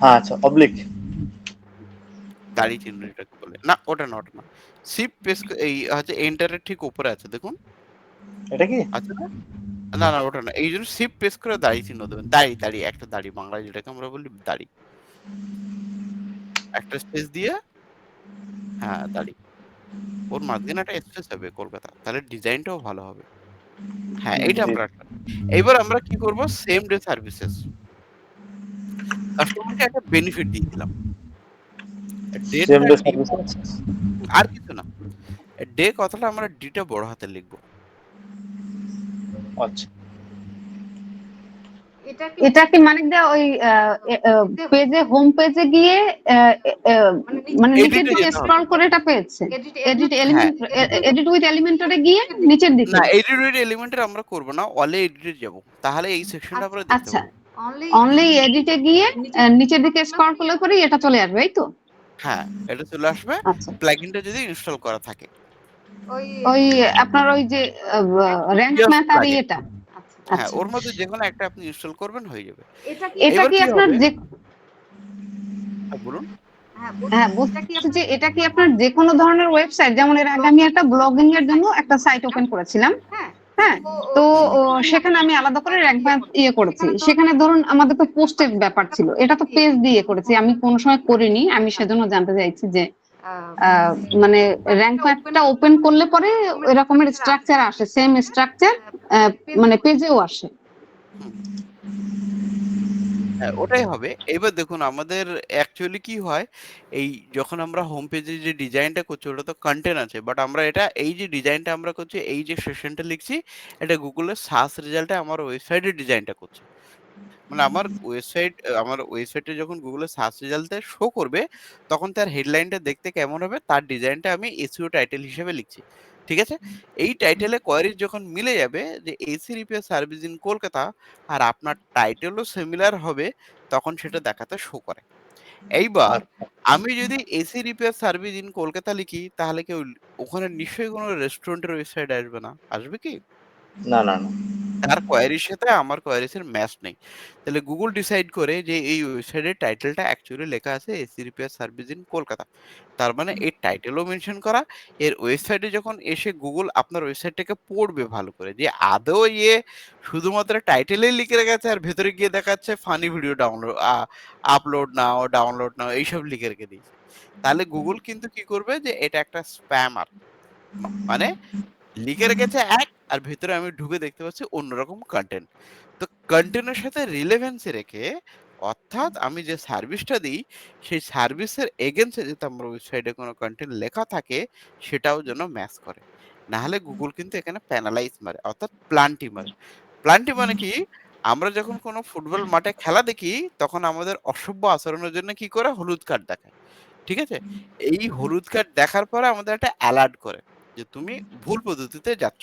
S5: আচ্ছা, অবলিক।
S1: দাড়ি চিহ্ন যেটাকে বলে। না, ওটা না। শিফট প্রেস এই হচ্ছে এন্টারের ঠিক উপরে আছে দেখুন।
S5: এটা কি?
S1: আছে না? না, ওটা না। এইজন্য শিফট প্রেস করে দাড়ি চিহ্ন দেবেন। দাড়ি, একটা দাড়ি, বাংলায় যেটাকে আমরা বলি দাড়ি। একটা স্পেস দিয়ে, হ্যাঁ, দাড়ি। ওর মাঝখানে একটা স্পেস হবে কলকাতা। তাহলে ডিজাইনটাও ভালো হবে। হ্যাঁ, এইটা
S5: জি।
S1: আমরা রাখলাম। এইবার আমরা কি করব? Same day services. কাস্টমারকে একটা বেনিফিট দিয়ে দিলাম।
S5: সেম
S1: ডেটটা
S5: ডে
S1: ডি,
S5: সার্ভিস।
S1: আর কিছু না। ডে কথাটা আমরা ডিটা বড় হাতে লিখবো।
S5: আচ্ছা।
S3: এটা কি মানিক দা ওই পেজে, হোম পেজে গিয়ে মানে নিচের
S1: এডিটে
S3: দিকে
S1: যেতে হবে।
S3: স্ক্রল করে এটা পেয়েছে, এডিট
S1: হ্যাঁ।
S3: এলিমেন্ট, এডিট উইথ এলিমেন্টরে গিয়ে নিচের দিকে।
S1: না, এডিটেড এলিমেন্টের আমরা করব না। অলে এডিটে যাব। তাহলে এই সেকশনটা আমরা দেখতে
S3: আচ্ছা,
S1: পাবো।
S3: অনলি এডিটে গিয়ে নিচের দিকে স্ক্রল করলে পরে এটা চলে আসবে, এই তো?
S1: হ্যাঁ, এটা চলে আসবে
S3: আচ্ছা,
S1: প্লাগইনটা যদি ইনস্টল করা থাকে।
S3: ওই আপনার ওই যে র‍্যাঙ্ক
S1: জাস্ট
S3: ম্যাথ আর
S1: প্লাগইন।
S3: ইয়েটা।
S1: হ্যাঁ,
S3: আচ্ছা,
S1: ওর মধ্যে যেকোনো একটা আপনি ইনস্টল করবেন, হয়ে যাবে।
S3: এটা
S1: এবার
S3: কি
S1: কি
S3: আপনার
S1: হবে?
S3: যে,
S1: হ্যাঁ, বলুন।
S3: হ্যাঁ বলছি যে এটা কি আপনার যে কোনো ধরনের ওয়েবসাইট, যেমন এর আগে আমি একটা ব্লগিং এর জন্য একটা সাইট ওপেন করেছিলাম, হ্যাঁ, তো সেখানে আমি আলাদা করে র‍্যাঙ্ক ম্যাথ করেছি। সেখানে ধরুন আমাদের তো পোস্টের ব্যাপার ছিল, এটা তো পেজ দিয়ে করেছি, আমি কোনো সময় করিনি। আমি সেজন্য জানতে চাইছি যে মানে র‍্যাঙ্ক ম্যাথটা ওপেন করলে পরে এরকমের স্ট্রাকচার আসে, সেম স্ট্রাকচার মানে পেজেও আসে।
S1: হুম। হ্যাঁ, ওটাই হবে। এবার দেখুন আমাদের অ্যাকচুয়ালি কি হয়, এই যখন আমরা হোম পেজে যে ডিজাইনটা করছি ওটা তো কনটেন্ট আছে। বাট আমরা এটা এই যে ডিজাইনটা আমরা করছি, এই যে সেশনটা লিখছি, এটা গুগলের সার্চ রেজাল্টে আমার ওয়েবসাইটের ডিজাইনটা করছে। মানে আমার ওয়েবসাইটে যখন গুগলের সার্চ রেজাল্টে শো করবে, তখন তার হেডলাইনটা দেখতে কেমন হবে, তার ডিজাইনটা আমি এসইও টাইটেল হিসেবে লিখছি। ঠিক আছে? এই টাইটেলে কোয়েরিজ যখন মিলে যাবে যে AC repair service in Kolkata, আর আপনার টাইটেলও সিমিলার হবে, তখন সেটা দেখাতে শো করে। এইবার আমি যদি AC repair service in Kolkata লিখি, তাহলে কেউ ওখানে নিশ্চয়ই কোনো রেস্টুরেন্টের ওয়েবসাইট আসবে না। আসবে কি?
S5: না।
S1: তার কোয়েরির সাথে আমার কোয়েরিজ এর ম্যাচ নেই। তাহলে গুগল ডিসাইড করে যে এই ওয়েবসাইটের টাইটেলটা অ্যাকচুয়ালি লেখা আছে AC repair service in Kolkata. তার মানে এর টাইটেলও মেনশন করা, এর ওয়েবসাইটে যখন এসে গুগল আপনার ওয়েবসাইটটাকে পড়বে ভালো করে যে আদৌ শুধুমাত্র টাইটেলেই লিখে রেখেছে আর ভেতরে গিয়ে দেখাচ্ছে ফানি ভিডিও ডাউনলোড নাও এইসব লিখে রেখে দিয়েছে। তাহলে গুগল কিন্তু কি করবে যে এটা একটা স্প্যামার। মানে লিখে রেখেছে এক, আর ভেতরে আমি ঢুকে দেখতে পাচ্ছি অন্যরকম কন্টেন্ট। তো কন্টেন্টের সাথে রিলেভেন্সি রেখে, অর্থাৎ আমি যে সার্ভিসটা দিই সেই সার্ভিসের এগেইনস্টে যাতে আমার ওয়েবসাইটে কোনো কন্টেন্ট লেখা থাকে, সেটাও যেন ম্যাচ করে। না হলে গুগল কিন্তু এখানে প্যানালাইজ মারে, অর্থাৎ প্লান্টি মারে। প্লান্টি মানে কি? আমরা যখন কোনো ফুটবল মাঠে খেলা দেখি, তখন আমাদের অসভ্য আচরণের জন্য কি করে? হলুদ কার্ড দেখায়। ঠিক আছে? এই হলুদ কার্ড দেখার পরে আমাদের একটা অ্যালার্ট করে যে তুমি ভুল পদ্ধতিতে যাচ্ছ।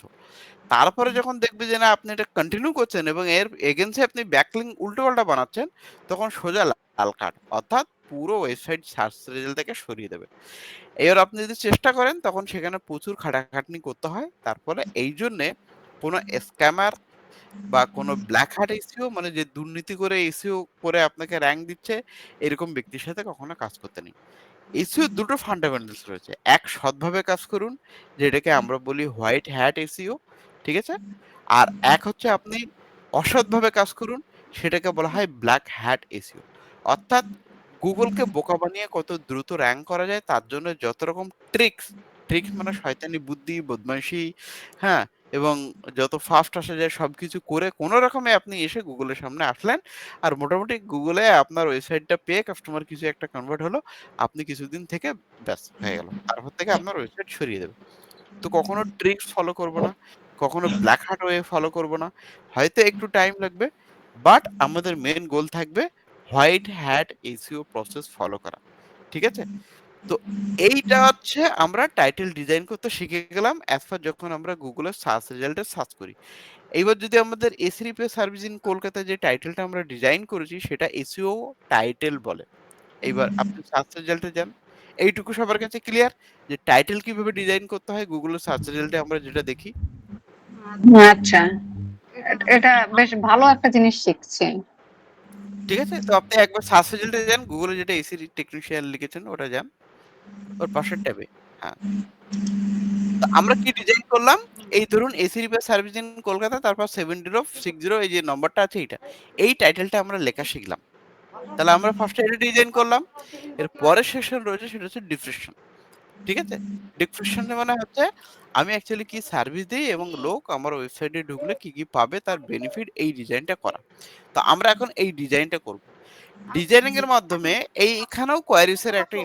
S1: তারপরে যখন দেখবে যে না আপনি এটা কন্টিনিউ করছেন এবং এর এগেইনস্টে আপনি ব্যাকলিঙ্ক উল্টোপাল্টা বানাচ্ছেন, তখন সোজা লাল কার্ড। অর্থাৎ পুরো ওয়েবসাইট সার্চ রেজাল্ট থেকে সরিয়ে দেবে। এবার আপনি যদি চেষ্টা করেন, তখন সেখানে প্রচুর খাটাখাটনি করতে হয়। তারপরে এইজন্যে কোনো স্ক্যামার বা কোনো ব্ল্যাক হ্যাট এসইও, মানে যে দুর্নীতি করে এসইও করে আপনাকে র‍্যাংক দিচ্ছে, এরকম ব্যক্তির সাথে কখনো কাজ করতে নেই। এসইও দুটো ফান্ডামেন্টালস রয়েছে। এক, সৎভাবে কাজ করুন, যেটাকে আমরা বলি হোয়াইট হ্যাট এসইও। ঠিক আছে? আর এক হচ্ছে আপনি অসৎভাবে কাজ করুন, সেটাকে বলা হয় ব্ল্যাক হ্যাট এসইও। অর্থাৎ গুগলকে বোকা বানিয়ে কত দ্রুত র‍্যাংক করা যায় তার জন্য যত রকম ট্রিক্স মানে শয়তানি বুদ্ধি, বদমাইশি, হ্যাঁ? এবং যত ফাস্ট আসা যায় সবকিছু করে কোন রকমে আপনি এসে গুগলের সামনে আসলেন। আর মোটামুটি গুগলে আপনার ওয়েবসাইটটা পেয়ে কাস্টমার কিছু একটা কনভার্ট হলো। আপনি কিছুদিন থেকে ব্যাস হয়ে গেল। তারপর থেকে আপনার ওয়েবসাইট সরিয়ে দেবে। তো কখনো ট্রিক্স ফলো করব না, কখনো ব্ল্যাক হ্যাট ওয়ে ফলো করব না। হয়তো একটু টাইম লাগবে, বাট আমাদের মেইন গোল থাকবে white hat SEO process follow করা। ঠিক আছে? তো এইটা হচ্ছে আমরা টাইটেল ডিজাইন করতে শিখে গেলাম অ্যাজ পার যখন আমরা গুগলের সার্চ রেজাল্টে সার্চ করি। এইবার যদি আমাদের AC repair service in Kolkata যে টাইটেলটা আমরা ডিজাইন করেছি সেটা এসইও টাইটেল বলে। এইবার আপনি সার্চ রেজাল্টে যান। এইটুকু সবার কাছে ক্লিয়ার যে টাইটেল কিভাবে ডিজাইন করতে হয় গুগলের সার্চ রেজাল্টে আমরা যেটা দেখি।
S3: আচ্ছা, এটা বেশ ভালো একটা জিনিস শিখছি।
S1: ঠিক আছে? তো আপনি একবার সার্চ রেজাল্টে যান, গুগলে যেটা এসি টেকনিশিয়ান লিখেছেন ওটা যান। ওর পাশের ট্যাবে। হ্যাঁ। তো আমরা কি ডিজাইন করলাম? এই ধরুন AC repair service in Kolkata তারপর 7060 এই যে নম্বরটা আছে এইটা। এই টাইটেলটা আমরা লেখা শিখলাম। তাহলে আমরা ফার্স্টে এটা ডিজাইন করলাম। এর পরের সেকশন রয়েছে সেটা হচ্ছে ডিসক্রিপশন। ঠিক আছে? ডিসক্রিপশন মানে হচ্ছে আমি অ্যাকচুয়ালি কি সার্ভিস দেই এবং লোক আমার ওয়েবসাইটে ঢুকলে কি, কি পাবে তার বেনিফিট এই ডিজাইনটা করা। তো আমরা এখন এই ডিজাইনটা করব। ডিজাইনিং এর মাধ্যমে এইখানেও কোয়েরিজ এর একটা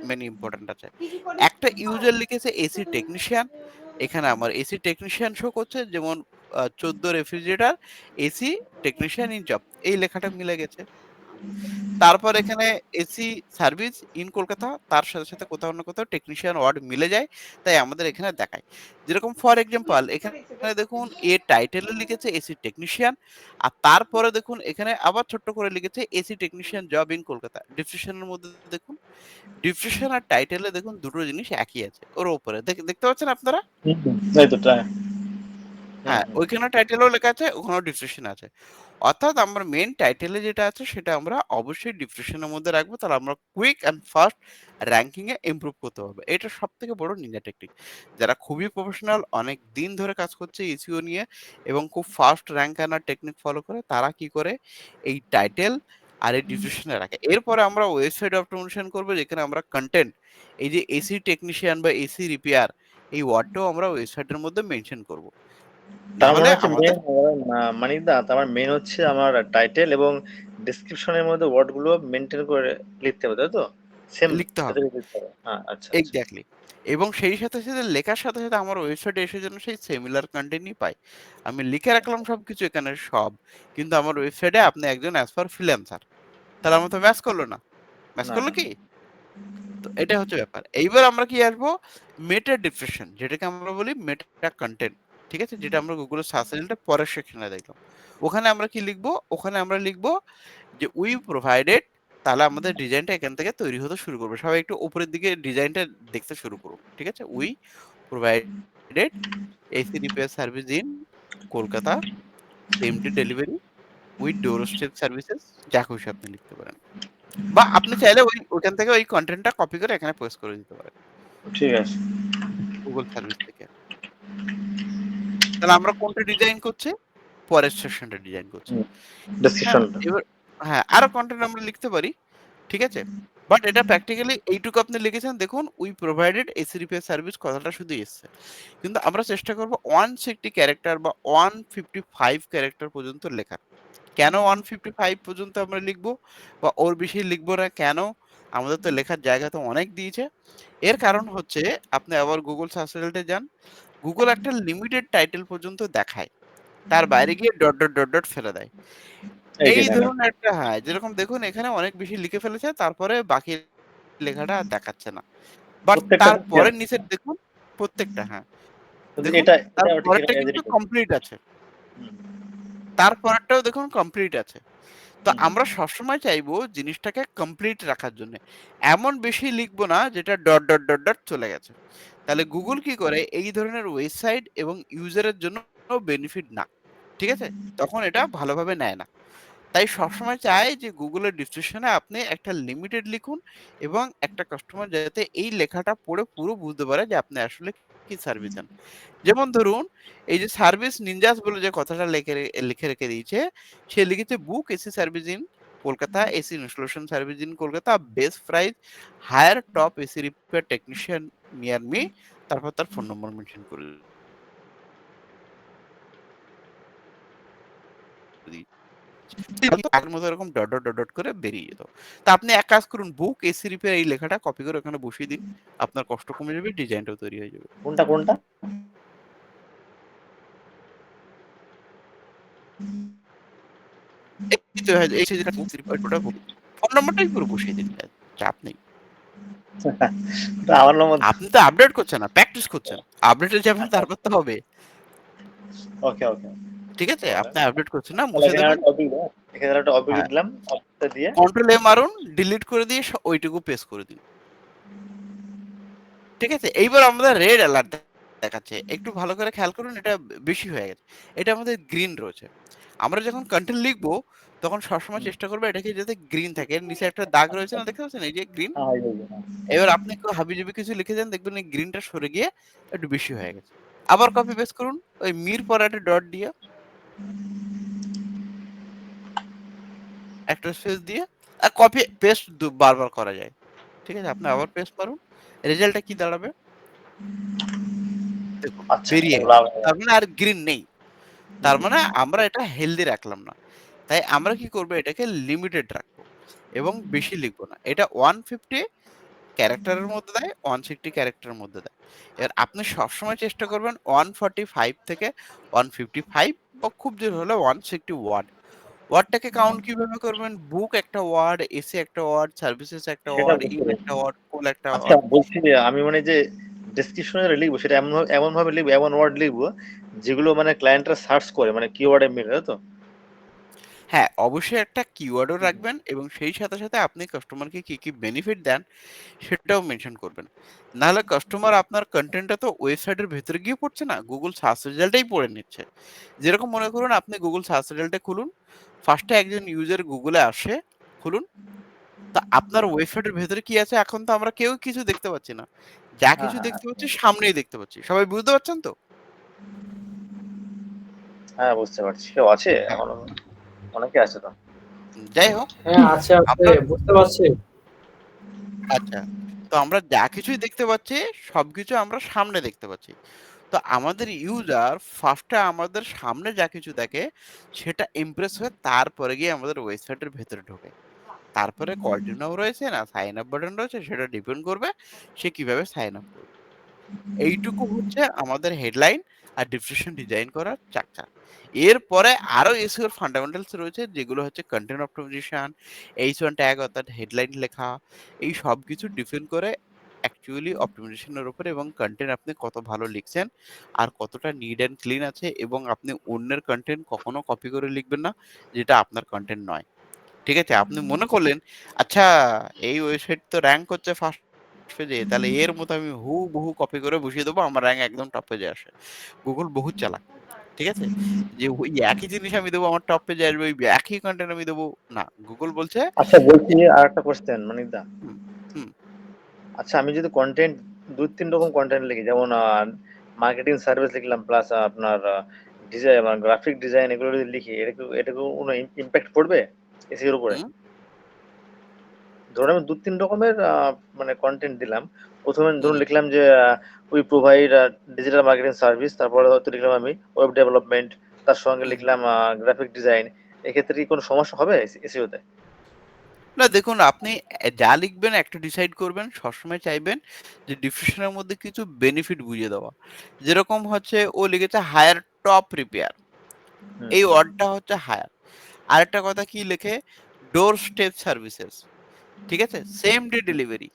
S1: মানে ইম্পর্টেন্ট আছে। একটা ইউজার লিখেছে এসি টেকনিশিয়ান। এখানে আমার এসি টেকনিশিয়ান শো করছে যেমন 14 refrigerator AC technician in job এই লেখাটা মিলে গেছে। তারপর এখানে এসি সার্ভিস ইন কলকাতা তার সাথে, সাথে কোথাও না কোথাও টেকনিশিয়ান ওয়ার্ড মিলে যায়। তাই আমাদের এখানে দেখায়। যেরকম ফর এক্সাম্পল এখানে দেখুন টাইটেলে লিখেছে এসি টেকনিশিয়ান আর তারপরে দেখুন এখানে আবার ছোট্ট করে লিখেছে AC technician job in Kolkata. ডেসক্রিপশনের মধ্যে দেখুন ডেসক্রিপশন আর টাইটেলে দেখুন দুটো জিনিস একই আছে। ওর উপরে দেখতে পাচ্ছেন আপনারা?
S5: এই তো
S1: হ্যাঁ, ওইখানে টাইটেলও লেখা আছে, ওখানেও ডেসক্রিপশন আছে। অর্থাৎ আমার মেইন টাইটেলে যেটা আছে সেটা আমরা অবশ্যই ডেসক্রিপশনের মধ্যে রাখবো। তাহলে আমরা quick and fast ranking A improve করতে পারবো। এটা সবথেকে বড় নিনজা টেকনিক। যারা খুবই প্রফেশনাল অনেক দিন ধরে কাজ করছে এসইও নিয়ে এবং খুব ফাস্ট র‍্যাংক আনার টেকনিক ফলো করে তারা কি করে এই টাইটেল আর এই ডেসক্রিপশনে রাখে। এরপরে আমরা ওয়েবসাইট অপটিমাইজেশন করব যেখানে আমরা কনটেন্ট এই যে এসি টেকনিশিয়ান বা এসি রিপেয়ার এই ওয়ার্ডটাও আমরা ওয়েবসাইটের মধ্যে মেনশন করব।
S5: তার মানে
S1: নাহলে
S5: হচ্ছে
S1: আমাদের
S5: মানিকদা আমার মেন হচ্ছে আমার টাইটেল এবং ডেসক্রিপশনের মধ্যে ওয়ার্ড গুলো মেনটেন করে লিখতে হবে, তাই তো? সেম
S1: লিখতে হবে।
S5: লিখতে হবে। হ্যাঁ, আচ্ছা।
S1: এক্স্যাক্টলি। এবং সেই সাথে, সাথে লেখার সাথে, সাথে আমার ওয়েবসাইটে এসে যেন সেই সিমিলার কনটেন্টই পাই। আমি লিখে রাখলাম সবকিছু এখানে সব। কিন্তু আমার ওয়েবসাইটে আপনি একজন অ্যাজ পার ফ্রিল্যান্সার। তাহলে আমার তো ম্যাচ করল না। ম্যাচ
S5: না,
S1: করল
S5: না।
S1: কি? তো এটা হচ্ছে ব্যাপার। এইবার আমরা কি আসবো? মেটা ডেসক্রিপশন যেটাকে আমরা বলি মেটা কনটেন্ট। ঠিক আছে? যেটা আমরা গুগলের সার্চ রেজাল্টে পরের সেকশনে দেখলাম। ওখানে আমরা কি লিখবো? ওখানে আমরা লিখবো যে উই প্রোভাইডেড তাহলে আমাদের ডিজাইনটা এখান থেকে তৈরি হতে শুরু করবে। সবাই একটু উপরের দিকে ডিজাইনটা দেখতে শুরু করুন। ঠিক আছে? We provided AC repair service in Kolkata, same day delivery with door step services যা খুশি আপনি লিখতে পারেন। বা আপনি চাইলে ওইখান থেকে ওই কনটেন্টটা কপি করে এখানে পেস্ট করে দিতে পারেন।
S5: ঠিক আছে।
S1: গুগল সার্ভিস থেকে। তাহলে আমরা কোনটা ডিজাইন করছি? পরের সেকশনটা ডিজাইন করছি।
S5: ডেসক্রিপশনটা।
S1: এবার হ্যাঁ, আরো কনটেন্ট আমরা লিখতে পারি। ঠিক আছে? বাট এটা প্র্যাকটিক্যালি এইটুকু আপনি লিখেছেন দেখুন we provided AC repair service কথাটা শুধু এসছে। কিন্তু আমরা চেষ্টা করব 160 ক্যারেক্টার বা 155 ক্যারেক্টার পর্যন্ত লেখার। কেন 155 পর্যন্ত আমরা লিখব বা ওর বেশি লিখব না কেন? আমাদের তো লেখার জায়গা তো অনেক দিয়েছে। এর কারণ হচ্ছে আপনি আবার গুগল সার্চ রেজাল্টে যান। গুগল একটা লিমিটেড টাইটেল পর্যন্ত দেখায়। তার বাইরে গিয়ে ডট ফেলে দেয়।
S5: এই যে
S1: এই
S5: দেখেন।
S1: ধরুন একটা হ্যাঁ, যেরকম দেখুন এখানে অনেক বেশি লিখে ফেলেছে তারপরে বাকি লেখাটা আর দেখাচ্ছে না। বাট
S5: প্রত্যেকটা
S1: তারপরের নিচের দেখুন প্রত্যেকটা হ্যাঁ, দেখুন
S5: এটা
S1: তার
S5: এটা ঠিক
S1: পরেরটা কিন্তু কমপ্লিট আছে। তারপরেরটাও দেখুন কমপ্লিট আছে। তো আমরা সবসময় চাইবো জিনিসটাকে কমপ্লিট রাখার জন্য। এমন বেশি লিখবো না যেটা ডট চলে গেছে। তাহলে গুগল কি করে এই ধরনের ওয়েবসাইট এবং ইউজারের জন্য বেনিফিট না। ঠিক আছে? তখন এটা ভালোভাবে নেয় না। তাই সবসময় চাই যে গুগলের ডিসক্রিপশনে আপনি একটা লিমিটেড লিখুন এবং একটা কাস্টমার যাতে এই লেখাটা পড়ে পুরো বুঝতে পারে যে আপনি আসলে কি সার্ভিস দেন। যেমন ধরুন এই যে সার্ভিস নিনজাস বলে যে কথাটা লিখে রেখে দিয়েছে সে লিখেছে book AC service in Kolkata AC installation service in Kolkata best price hire top AC repair technician near me তারপর তার ফোন নম্বর মেনশন করে আগের মতো এরকম ডট করে বেরিয়ে যেত। তা আপনি এক কাজ করুন বুক এসি রিপেয়ার এই লেখাটা কপি করে ওখানে বসিয়ে দিন। আপনার কষ্ট কমে যাবে, ডিজাইনটাও তৈরি হয়ে যাবে।
S5: কোনটা?
S1: এই তো এই যে যেটা বুক রিপেয়ার ওটা ফোন নম্বরটাই পুরো বসিয়ে দিন। চাপ নেই।
S5: ওটা আমার নম্বর।
S1: আপনি তো আপডেট করছেন না, প্র্যাকটিস করছেন। আপডেটে যাবেন তারপর তো হবে।
S5: ওকে।
S1: ঠিক আছে?
S5: তাহলে
S1: আপনি আপডেট করছেন না,
S5: তাহলে
S1: মুছে
S5: এখানে
S1: দেবেন।
S5: একটা টপিক দাও, এখানে একটা টপিক
S1: হ্যাঁ,
S5: দিলাম, টপিকটা দিয়ে
S1: কন্ট্রোল এ মারুন, ডিলিট করে দিয়ে ওইটুকু পেস্ট করে দিন। ঠিক আছে? এইবার আমাদের রেড অ্যালার্ট দেখাচ্ছে। একটু ভালো করে খেয়াল করুন, এটা বেশি হয়ে গেছে। এটা আমাদের গ্রিন রয়েছে। আমরা যখন কনটেন্ট লিখবো তখন সবসময় চেষ্টা করবো এটাকে যাতে গ্রিন থাকে। এর নিচে একটা দাগ রয়েছে না, দেখতে পাচ্ছেন? এই যে গ্রিন।
S5: হ্যাঁ, এই যে, হ্যাঁ।
S1: এবার আপনি একটু হাবিজাবি কিছু লিখে দেন, দেখবেন এই গ্রিনটা সরে গিয়ে একটু বেশি হয়ে গেছে। আবার কপি পেস্ট করুন ওই মির পরে একটা ডট দিয়ে, একটা স্পেস দিয়ে, আর কপি পেস্ট বারবার করা যায়। ঠিক আছে? আপনি আবার পেস্ট করুন। রেজাল্টটা কি দাঁড়াবে? দেখুন
S5: আচ্ছা,
S1: বেরিয়ে
S5: এগুলো
S1: গেছে।
S5: আমি
S1: তার মানে আর গ্রিন নেই। তার মানে আমরা এটা হেলদি রাখলাম না। তাই আমরা কি করব, এটাকে লিমিটেড রাখবো এবং বেশি লিখবো না। এটা 150 ক্যারেক্টারের মধ্যে দেয়, 160 ক্যারেক্টারের মধ্যে দেয়। এবার আপনি সবসময় চেষ্টা করবেন 145 থেকে 155 বা খুব জোর হলে 160 ওয়ার্ড। ওয়ার্ডটাকে কাউন্ট কিভাবে করবেন? বুক একটা ওয়ার্ড, এসি একটা ওয়ার্ড, সার্ভিসেস একটা
S5: সেটা
S1: ওয়ার্ড,
S5: বুঝতে
S1: ইন একটা
S5: পেরেছি।
S1: ওয়ার্ড, কোল একটা
S5: আচ্ছা,
S1: ওয়ার্ড।
S5: বলছি যে আমি মানে যে ডেসক্রিপশনে লিখবো সেটা এমন ভাবে লিখবো, এমন ওয়ার্ড লিখবো যেগুলো মানে ক্লায়েন্টরা সার্চ করে, মানে কিওয়ার্ডে মিলে, তাই তো?
S1: হ্যাঁ, অবশ্যই একটা কিওয়ার্ডও রাখবেন এবং সেই সাথে, সাথে আপনি কাস্টমারকে কি, কি বেনিফিট দেন সেটাও মেনশন করবেন। নাহলে কাস্টমার আপনার কনটেন্টটা তো ওয়েবসাইটের ভেতরে গিয়ে পড়ছে না, Google সার্চ রেজাল্টেই পড়ে নিচ্ছে। যেরকম মনে করুন আপনি Google সার্চ রেজাল্টে খুলুন, ফার্স্টে একজন ইউজার Google এ আসে, খুলুন। তা আপনার ওয়েবসাইটের ভেতরে কি আছে এখন তো আমরা কেউ কিছু দেখতে পাচ্ছি না। যা
S5: হ্যাঁ,
S1: কিছু
S5: হ্যাঁ,
S1: দেখতে পাচ্ছি সামনেই দেখতে পাচ্ছি। সবাই বুঝতে পারছেন তো?
S5: হ্যাঁ, বুঝতে পারছি। কেউ আছে এখনো? অনেকে আছে তো।
S1: যাই হোক,
S4: হ্যাঁ, আছে, আছে,
S1: আমরা
S4: বুঝতে পারছি।
S1: আচ্ছা। তো আমরা যা কিছুই দেখতে পাচ্ছি সবকিছু আমরা সামনে দেখতে পাচ্ছি। তো আমাদের ইউজার ফার্স্টে আমাদের সামনে যা কিছু দেখে সেটা ইমপ্রেস হয়ে তারপরে গিয়ে আমাদের ওয়েবসাইটের ভেতরে ঢোকে। তারপরে কল টু নাও রয়েছে না সাইন আপ বাটন রয়েছে সেটা ডিপেন্ড করবে সে কিভাবে সাইন আপ করবে। এইটুকু হচ্ছে আমাদের হেডলাইন আর ডিসক্রিপশন ডিজাইন করার চাকা। এরপরে আরো এসইও এর ফান্ডামেন্টালস রয়েছে যেগুলো হচ্ছে কন্টেন্ট অপটিমাইজেশন, H1 ট্যাগ অর্থাৎ হেডলাইন লেখা, এই সবকিছু ডিপেন্ড করে অ্যাকচুয়ালি অপটিমাইজেশনের উপরে এবং কন্টেন্ট আপনি কত ভালো লিখছেন আর কতটা নিট অ্যান্ড ক্লিন আছে এবং আপনি অন্যের কন্টেন্ট কখনো কপি করে লিখবেন না যেটা আপনার কন্টেন্ট নয়। ঠিক আছে? আপনি মনে করলেন, আচ্ছা এই ওয়েবসাইট তো র‍্যাংক করছে ফার্স্ট পেজে, তাহলে এর মতো আমি হুবহু কপি করে বসিয়ে দেবো, আমার র‍্যাংক একদম টপ পেজে আসে। গুগল বহুত চালাক। ঠিক আছে? যে ওই একই জিনিস আমি দেবো আমার টপ পেজে আসবে, ওই একই কনটেন্ট আমি দেবো। না, গুগল বলছে
S5: আচ্ছা, বলছি
S1: যে
S5: আরেকটা কোয়েশ্চেন মানিকদা।
S1: হুম, হুম,
S5: আচ্ছা, আমি যদি কন্টেন্ট ২-৩ রকম কন্টেন্ট লিখি, যেমন মার্কেটিং সার্ভিস লিখলাম, প্লাস আপনার ডিজাইন মানে গ্রাফিক ডিজাইন, এগুলো যদি লিখি, এটা কি কোনো ইমপ্যাক্ট পড়বে এসইও এর উপরে?
S1: হুম,
S5: ধরুন আমি ২-৩ রকমের মানে কনটেন্ট দিলাম। ১ম এ ধরুন
S1: হুম।
S5: লিখলাম যে we provide digital marketing service. তারপরে হয়তো লিখলাম আমি ওয়েব ডেভেলপমেন্ট। তার সঙ্গে
S1: হুম, হুম।
S5: লিখলাম গ্রাফিক ডিজাইন। এক্ষেত্রে কি কোনো সমস্যা হবে এসইও তে?
S1: না দেখুন, আপনি যা লিখবেন একটা ডিসাইড করবেন। সবসময় চাইবেন যে ডিসক্রিপশন এর মধ্যে কিছু বেনিফিট বুঝিয়ে দেওয়া। যেরকম হচ্ছে ও লিখেছে হায়ার টপ রিপেয়ার।
S5: হুম,
S1: এই ওয়ার্ডটা হচ্ছে হায়ার। আরেকটা কথা কি লেখে? ডোর স্টেপ সার্ভিসেস। ঠিক আছে? Same day delivery.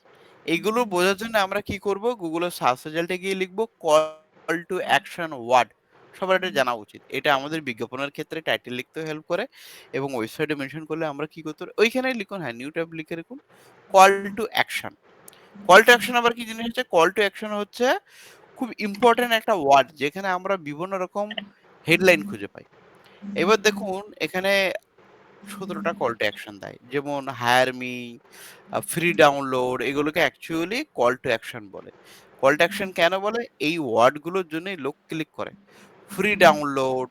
S1: এইগুলো বোঝার জন্য আমরা কি করব? Google এর সার্চ রেজাল্টে গিয়ে লিখব কল টু অ্যাকশন ওয়ার্ড। সবার এটা জানা উচিত। এটা আমাদের বিজ্ঞাপনের ক্ষেত্রে টাইটেল লিখতেও হেল্প করে এবং ওয়েবসাইটে মেনশন করলে আমরা কি করতে পারি? ওইখানেই লিখুন, হ্যাঁ, নিউ ট্যাব লিখে রাখুন। Call to action. Call to action আবার কি জিনিস হচ্ছে? কল টু অ্যাকশন হচ্ছে খুব ইম্পোর্টেন্ট একটা ওয়ার্ড যেখানে আমরা বিভিন্ন রকম হেডলাইন খুঁজে পাই। এবার দেখুন এখানে ১৭ টা কল টু অ্যাকশন দেয়। যেমন হায়ার মি, ফ্রি ডাউনলোড, এগুলোকে অ্যাকচুয়ালি কল টু অ্যাকশন বলে। কল টু অ্যাকশন কেন বলে? এই ওয়ার্ড গুলোর জন্যই লোক ক্লিক করে। ফ্রি ডাউনলোড,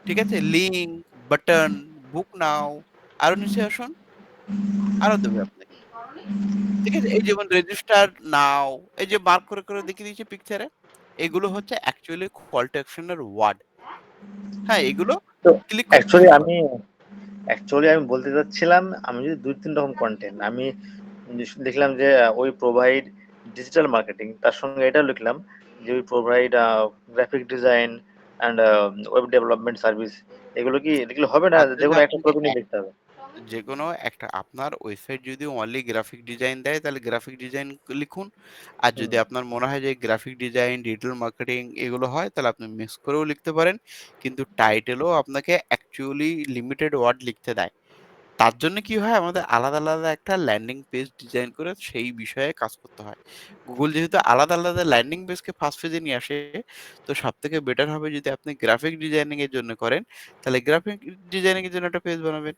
S1: ঠিক আছে? লিঙ্ক, বাটন, বুক নাও, আরো নিচে আসুন, আরো দেবে আপনাকে। ঠিক আছে? এই যেমন রেজিস্টার নাও, এই যে মার্ক করে, করে দেখিয়ে দিয়েছি পিকচারে। এগুলো হচ্ছে অ্যাকচুয়ালি কল টু অ্যাকশন এর ওয়ার্ড। হ্যাঁ, এগুলো
S5: তো
S1: ক্লিক করতে
S5: অ্যাকচুয়ালি
S1: হবে।
S5: আমি বলতে চাচ্ছিলাম, আমি যদি ২-৩ রকম কনটেন্ট আমি লিখলাম যে উই প্রোভাইড ডিজিটাল মার্কেটিং, তার সঙ্গে এটাও লিখলাম যে we provide graphic design and web development service. এগুলো কি লিখলে হবে না?
S1: আচ্ছা,
S5: যেকোনো একটা
S1: আপনি
S5: করে নিয়ে লিখতে হবে?
S1: যেকোনো একটা আপনার ওয়েবসাইট যদি অনলি গ্রাফিক ডিজাইন দেয় তাহলে গ্রাফিক ডিজাইন লিখুন। আর
S5: হুম,
S1: যদি আপনার মনে হয় যে গ্রাফিক ডিজাইন, ডিজিটাল মার্কেটিং এগুলো হয় তাহলে আপনি মিক্স করেও লিখতে পারেন। কিন্তু টাইটেলও আপনাকে অ্যাকচুয়ালি লিমিটেড ওয়ার্ড লিখতে দেয়। তার জন্য কি হয় আমাদের আলাদা, আলাদা একটা ল্যান্ডিং পেজ ডিজাইন করে সেই বিষয়ে কাজ করতে হয়। Google যেহেতু আলাদা, আলাদা ল্যান্ডিং পেজকে ফার্স্ট পেজে নিয়ে আসে, তো সবথেকে বেটার হবে যদি আপনি গ্রাফিক ডিজাইনিং এর জন্য করেন, তাহলে গ্রাফিক ডিজাইনিং এর জন্য একটা পেজ বানাবেন।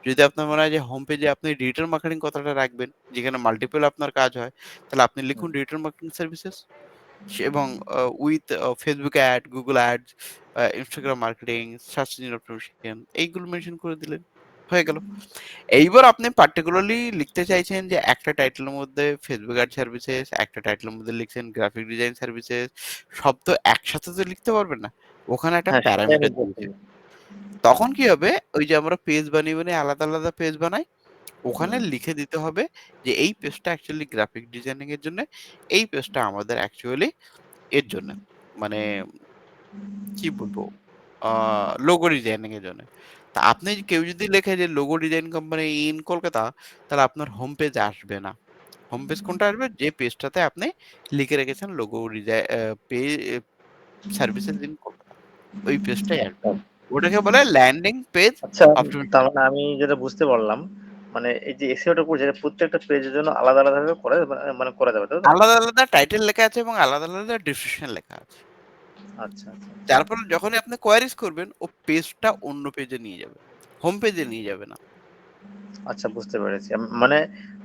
S1: যদি আপনার মনে হয় যে হোম পেজে আপনি ডিজিটাল মার্কেটিং কথাটা রাখবেন, যেখানে মাল্টিপল আপনার কাজ হয়, তাহলে আপনি
S5: হুম।
S1: লিখুন ডিজিটাল মার্কেটিং সার্ভিসেস এবং with Facebook ad, Google ads, Instagram marketing, search engine optimization এইগুলো মেনশন করে দিলেন। হয়ে গেল। এইবার আপনি পার্টিকুলারলি লিখতে চাইছেন যে একটা টাইটেলের মধ্যে ফেসবুক অ্যাড সার্ভিসেস, একটা টাইটেলের মধ্যে লিখছেন গ্রাফিক ডিজাইন সার্ভিসেস, সব তো একসাথে তো লিখতে পারবেন না। ওখানে একটা
S5: হ্যাঁ, সেটাই আমি
S1: প্যারামিটার
S5: বলছি।
S1: দিয়েছে। তখন কি হবে? ওই যে আমরা পেজ বানিয়ে, বানিয়ে আলাদা, আলাদা পেজ বানাই, ওখানে
S5: হুম,
S1: লিখে দিতে হবে যে এই পেজটা অ্যাকচুয়ালি গ্রাফিক ডিজাইনিং এর জন্য, এই পেজটা আমাদের অ্যাকচুয়ালি এর জন্য। মানে কি বলবো? আ লোগো ডিজাইনিং এর জন্য। তা আপনি কেউ যদি লেখে যে logo design company in Kolkata, তাহলে আপনার হোম পেজ আসবে না। হোম পেজ কোনটা আসবে? যে পেজটাতে আপনি লিখে রেখেছেন logo ডিজাই pay services in Kolkata. ওই পেজটাই আসবে।
S5: আচ্ছা।
S1: ওটাকে বলে ল্যান্ডিং পেজ
S5: আচ্ছা, তার
S1: অপটিমাইজেশন।
S5: মানে আমি যেটা বুঝতে পারলাম, মানে এই যে এসইও টা করছে এটা প্রত্যেকটা পেজের জন্য আলাদা, আলাদা ভাবে করা মানে করা যাবে, তাই তো?
S1: আলাদা, আলাদা টাইটেল লেখা আছে এবং আলাদা, আলাদা ডেসক্রিপশন লেখা আছে।
S5: আচ্ছা, আচ্ছা, আচ্ছা।
S1: যার ফলে যখনই আপনি কোয়েরিজ করবেন, ও পেজটা অন্য পেজে নিয়ে যাবে। হোম পেজে নিয়ে যাবে না।
S5: আচ্ছা, বুঝতে পেরেছি। মানে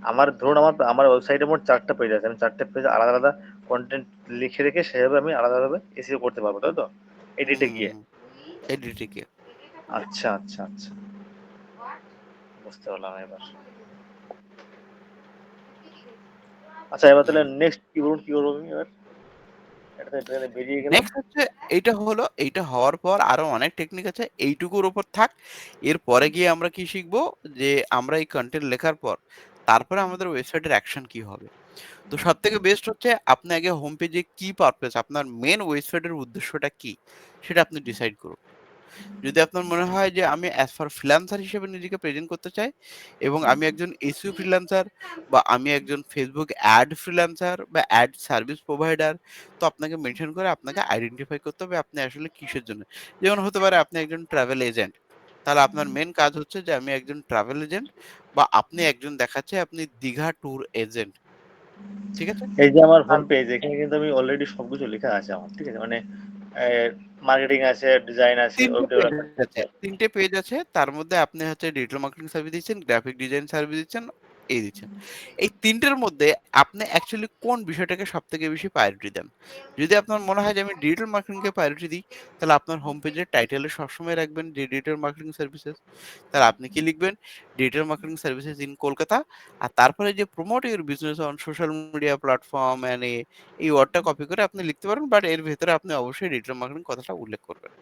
S5: আমার ধরুন আমার ওয়েবসাইটে মোট ৪ টা পেজ আছে। আমি ৪ টা পেজে আলাদা, আলাদা কনটেন্ট লিখে রেখে সেভাবে আমি আলাদাভাবে এসইও করতে পারবো, তাই তো? এডিটে গিয়ে।
S1: হুম, এডিটিং-এ।
S5: আচ্ছা, আচ্ছা, আচ্ছা। বুঝতে পারলাম এবার। আচ্ছা, এবার
S1: হুম।
S5: তাহলে নেক্সট কি করব আমি এবার? এটা বেরিয়ে গেলাম।
S1: নেক্সট হচ্ছে এইটা হওয়ার পর আরো অনেক টেকনিক আছে। এইটুকুর উপর থাক। এরপরে গিয়ে আমরা কি শিখবো? যে আমরা এই কনটেন্ট লেখার পর তারপরে আমাদের ওয়েবসাইটের অ্যাকশন কি হবে? তো সবথেকে বেস্ট হচ্ছে আপনি আগে হোম পেজে কি পারপাস আপনার মেইন ওয়েবসাইটের উদ্দেশ্যটা কি? সেটা আপনি ডিসাইড করুন। যদি আপনার মনে হয় যে আমি অ্যাজ ফার ফ্রিল্যান্সার হিসেবে নিজেকে প্রেজেন্ট করতে চাই এবং আমি একজন এসইও ফ্রিল্যান্সার বা আমি একজন ফেসবুক অ্যাড ফ্রিল্যান্সার বা অ্যাড সার্ভিস প্রোভাইডার, তো আপনাকে মেনশন করে আপনাকে আইডেন্টিফাই করতে হবে আপনি আসলে কিসের জন্য। যেমন হতে পারে আপনি একজন ট্রাভেল এজেন্ট। তাহলে আপনার মেন কাজ হচ্ছে যে আমি একজন ট্রাভেল এজেন্ট বা আপনি একজন দেখাচ্ছে আপনি দীঘা ট্যুর এজেন্ট। ঠিক আছে?
S5: এই যে আমার হোম
S1: তার
S5: পেজ, এখানে কিন্তু আমি অলরেডি সবকিছু লেখা আছে আমার। ঠিক আছে? মানে মার্কেটিং আছে, ডিজাইন আছে,
S1: ৩ টে
S5: ওয়েব
S1: পেজ
S5: ডেভেলপমেন্ট
S1: আছে। ৩ টে পেজ আছে। তার মধ্যে আপনি হচ্ছে ডিজিটাল মার্কেটিং সার্ভিস দিচ্ছেন, গ্রাফিক ডিজাইন সার্ভিস দিচ্ছেন, এই দিচ্ছেন। এই ৩ টের মধ্যে আপনি অ্যাকচুয়ালি কোন বিষয়টাকে সবথেকে বেশি প্রায়োরিটি দেন? যদি আপনার মনে হয় যে আমি ডিজিটাল মার্কেটিং কে প্রায়োরিটি দিই, তাহলে আপনার হোম পেজের টাইটেলে সবসময় রাখবেন যে ডিজিটাল মার্কেটিং সার্ভিসেস। তাহলে আপনি কি লিখবেন? Digital marketing services in Kolkata. আর তারপরে যে promote your business on social media platform and এই ওয়ার্ডটা কপি করে আপনি লিখতে পারেন। বাট এর ভেতরে আপনি অবশ্যই ডিজিটাল মার্কেটিং কথাটা উল্লেখ করবেন।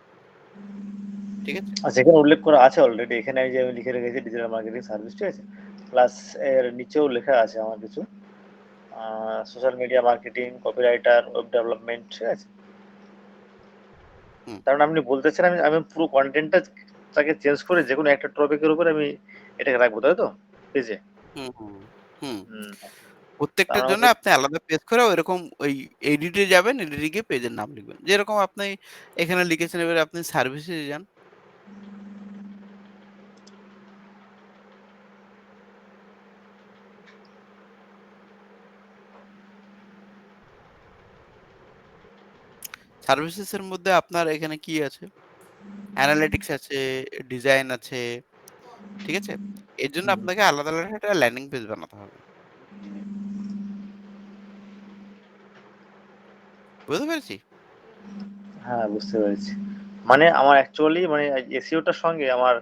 S1: ঠিক আছে?
S5: আচ্ছা, এখানে উল্লেখ করা আছে অলরেডি। এখানে এই যে আমি লিখে রেখেছি ডিজিটাল মার্কেটিং সার্ভিস, ঠিক আছে? প্লাস এর নিচেও লেখা আছে আমার কিছু social media marketing, copywriter, web development, ঠিক আছে?
S1: হুম,
S5: কারণ আপনি বলতেছেন আমি আমি পুরো কন্টেন্টটা তাকে চেঞ্জ করে যেকোনো একটা টপিকের উপরে আমি এটাকে রাখবো, তাই তো? পেজে।
S1: হুম, হুম, হুম।
S5: হুম। তার
S1: প্রত্যেকটার
S5: মানে
S1: জন্য আপনি আলাদা পেজ করে ওইরকম ওই এডিটে যাবেন, এডিটে গিয়ে পেজের নাম লিখবেন। যেরকম আপনি এখানে লিখেছেন এবারে আপনি সার্ভিসে যান। সার্ভিসেস এর মধ্যে আপনার এখানে কি আছে? অ্যানালিটিক্স আছে, ডিজাইন আছে। ঠিক আছে? এর জন্য
S5: হুম।
S1: আপনাকে আলাদা, আলাদা একটা ল্যান্ডিং পেজ বানাতে হবে। বুঝতে পেরেছি?
S5: হ্যাঁ, বুঝতে পেরেছি। মানে আমার অ্যাকচুয়ালি মানে এসইও টার সঙ্গে আমার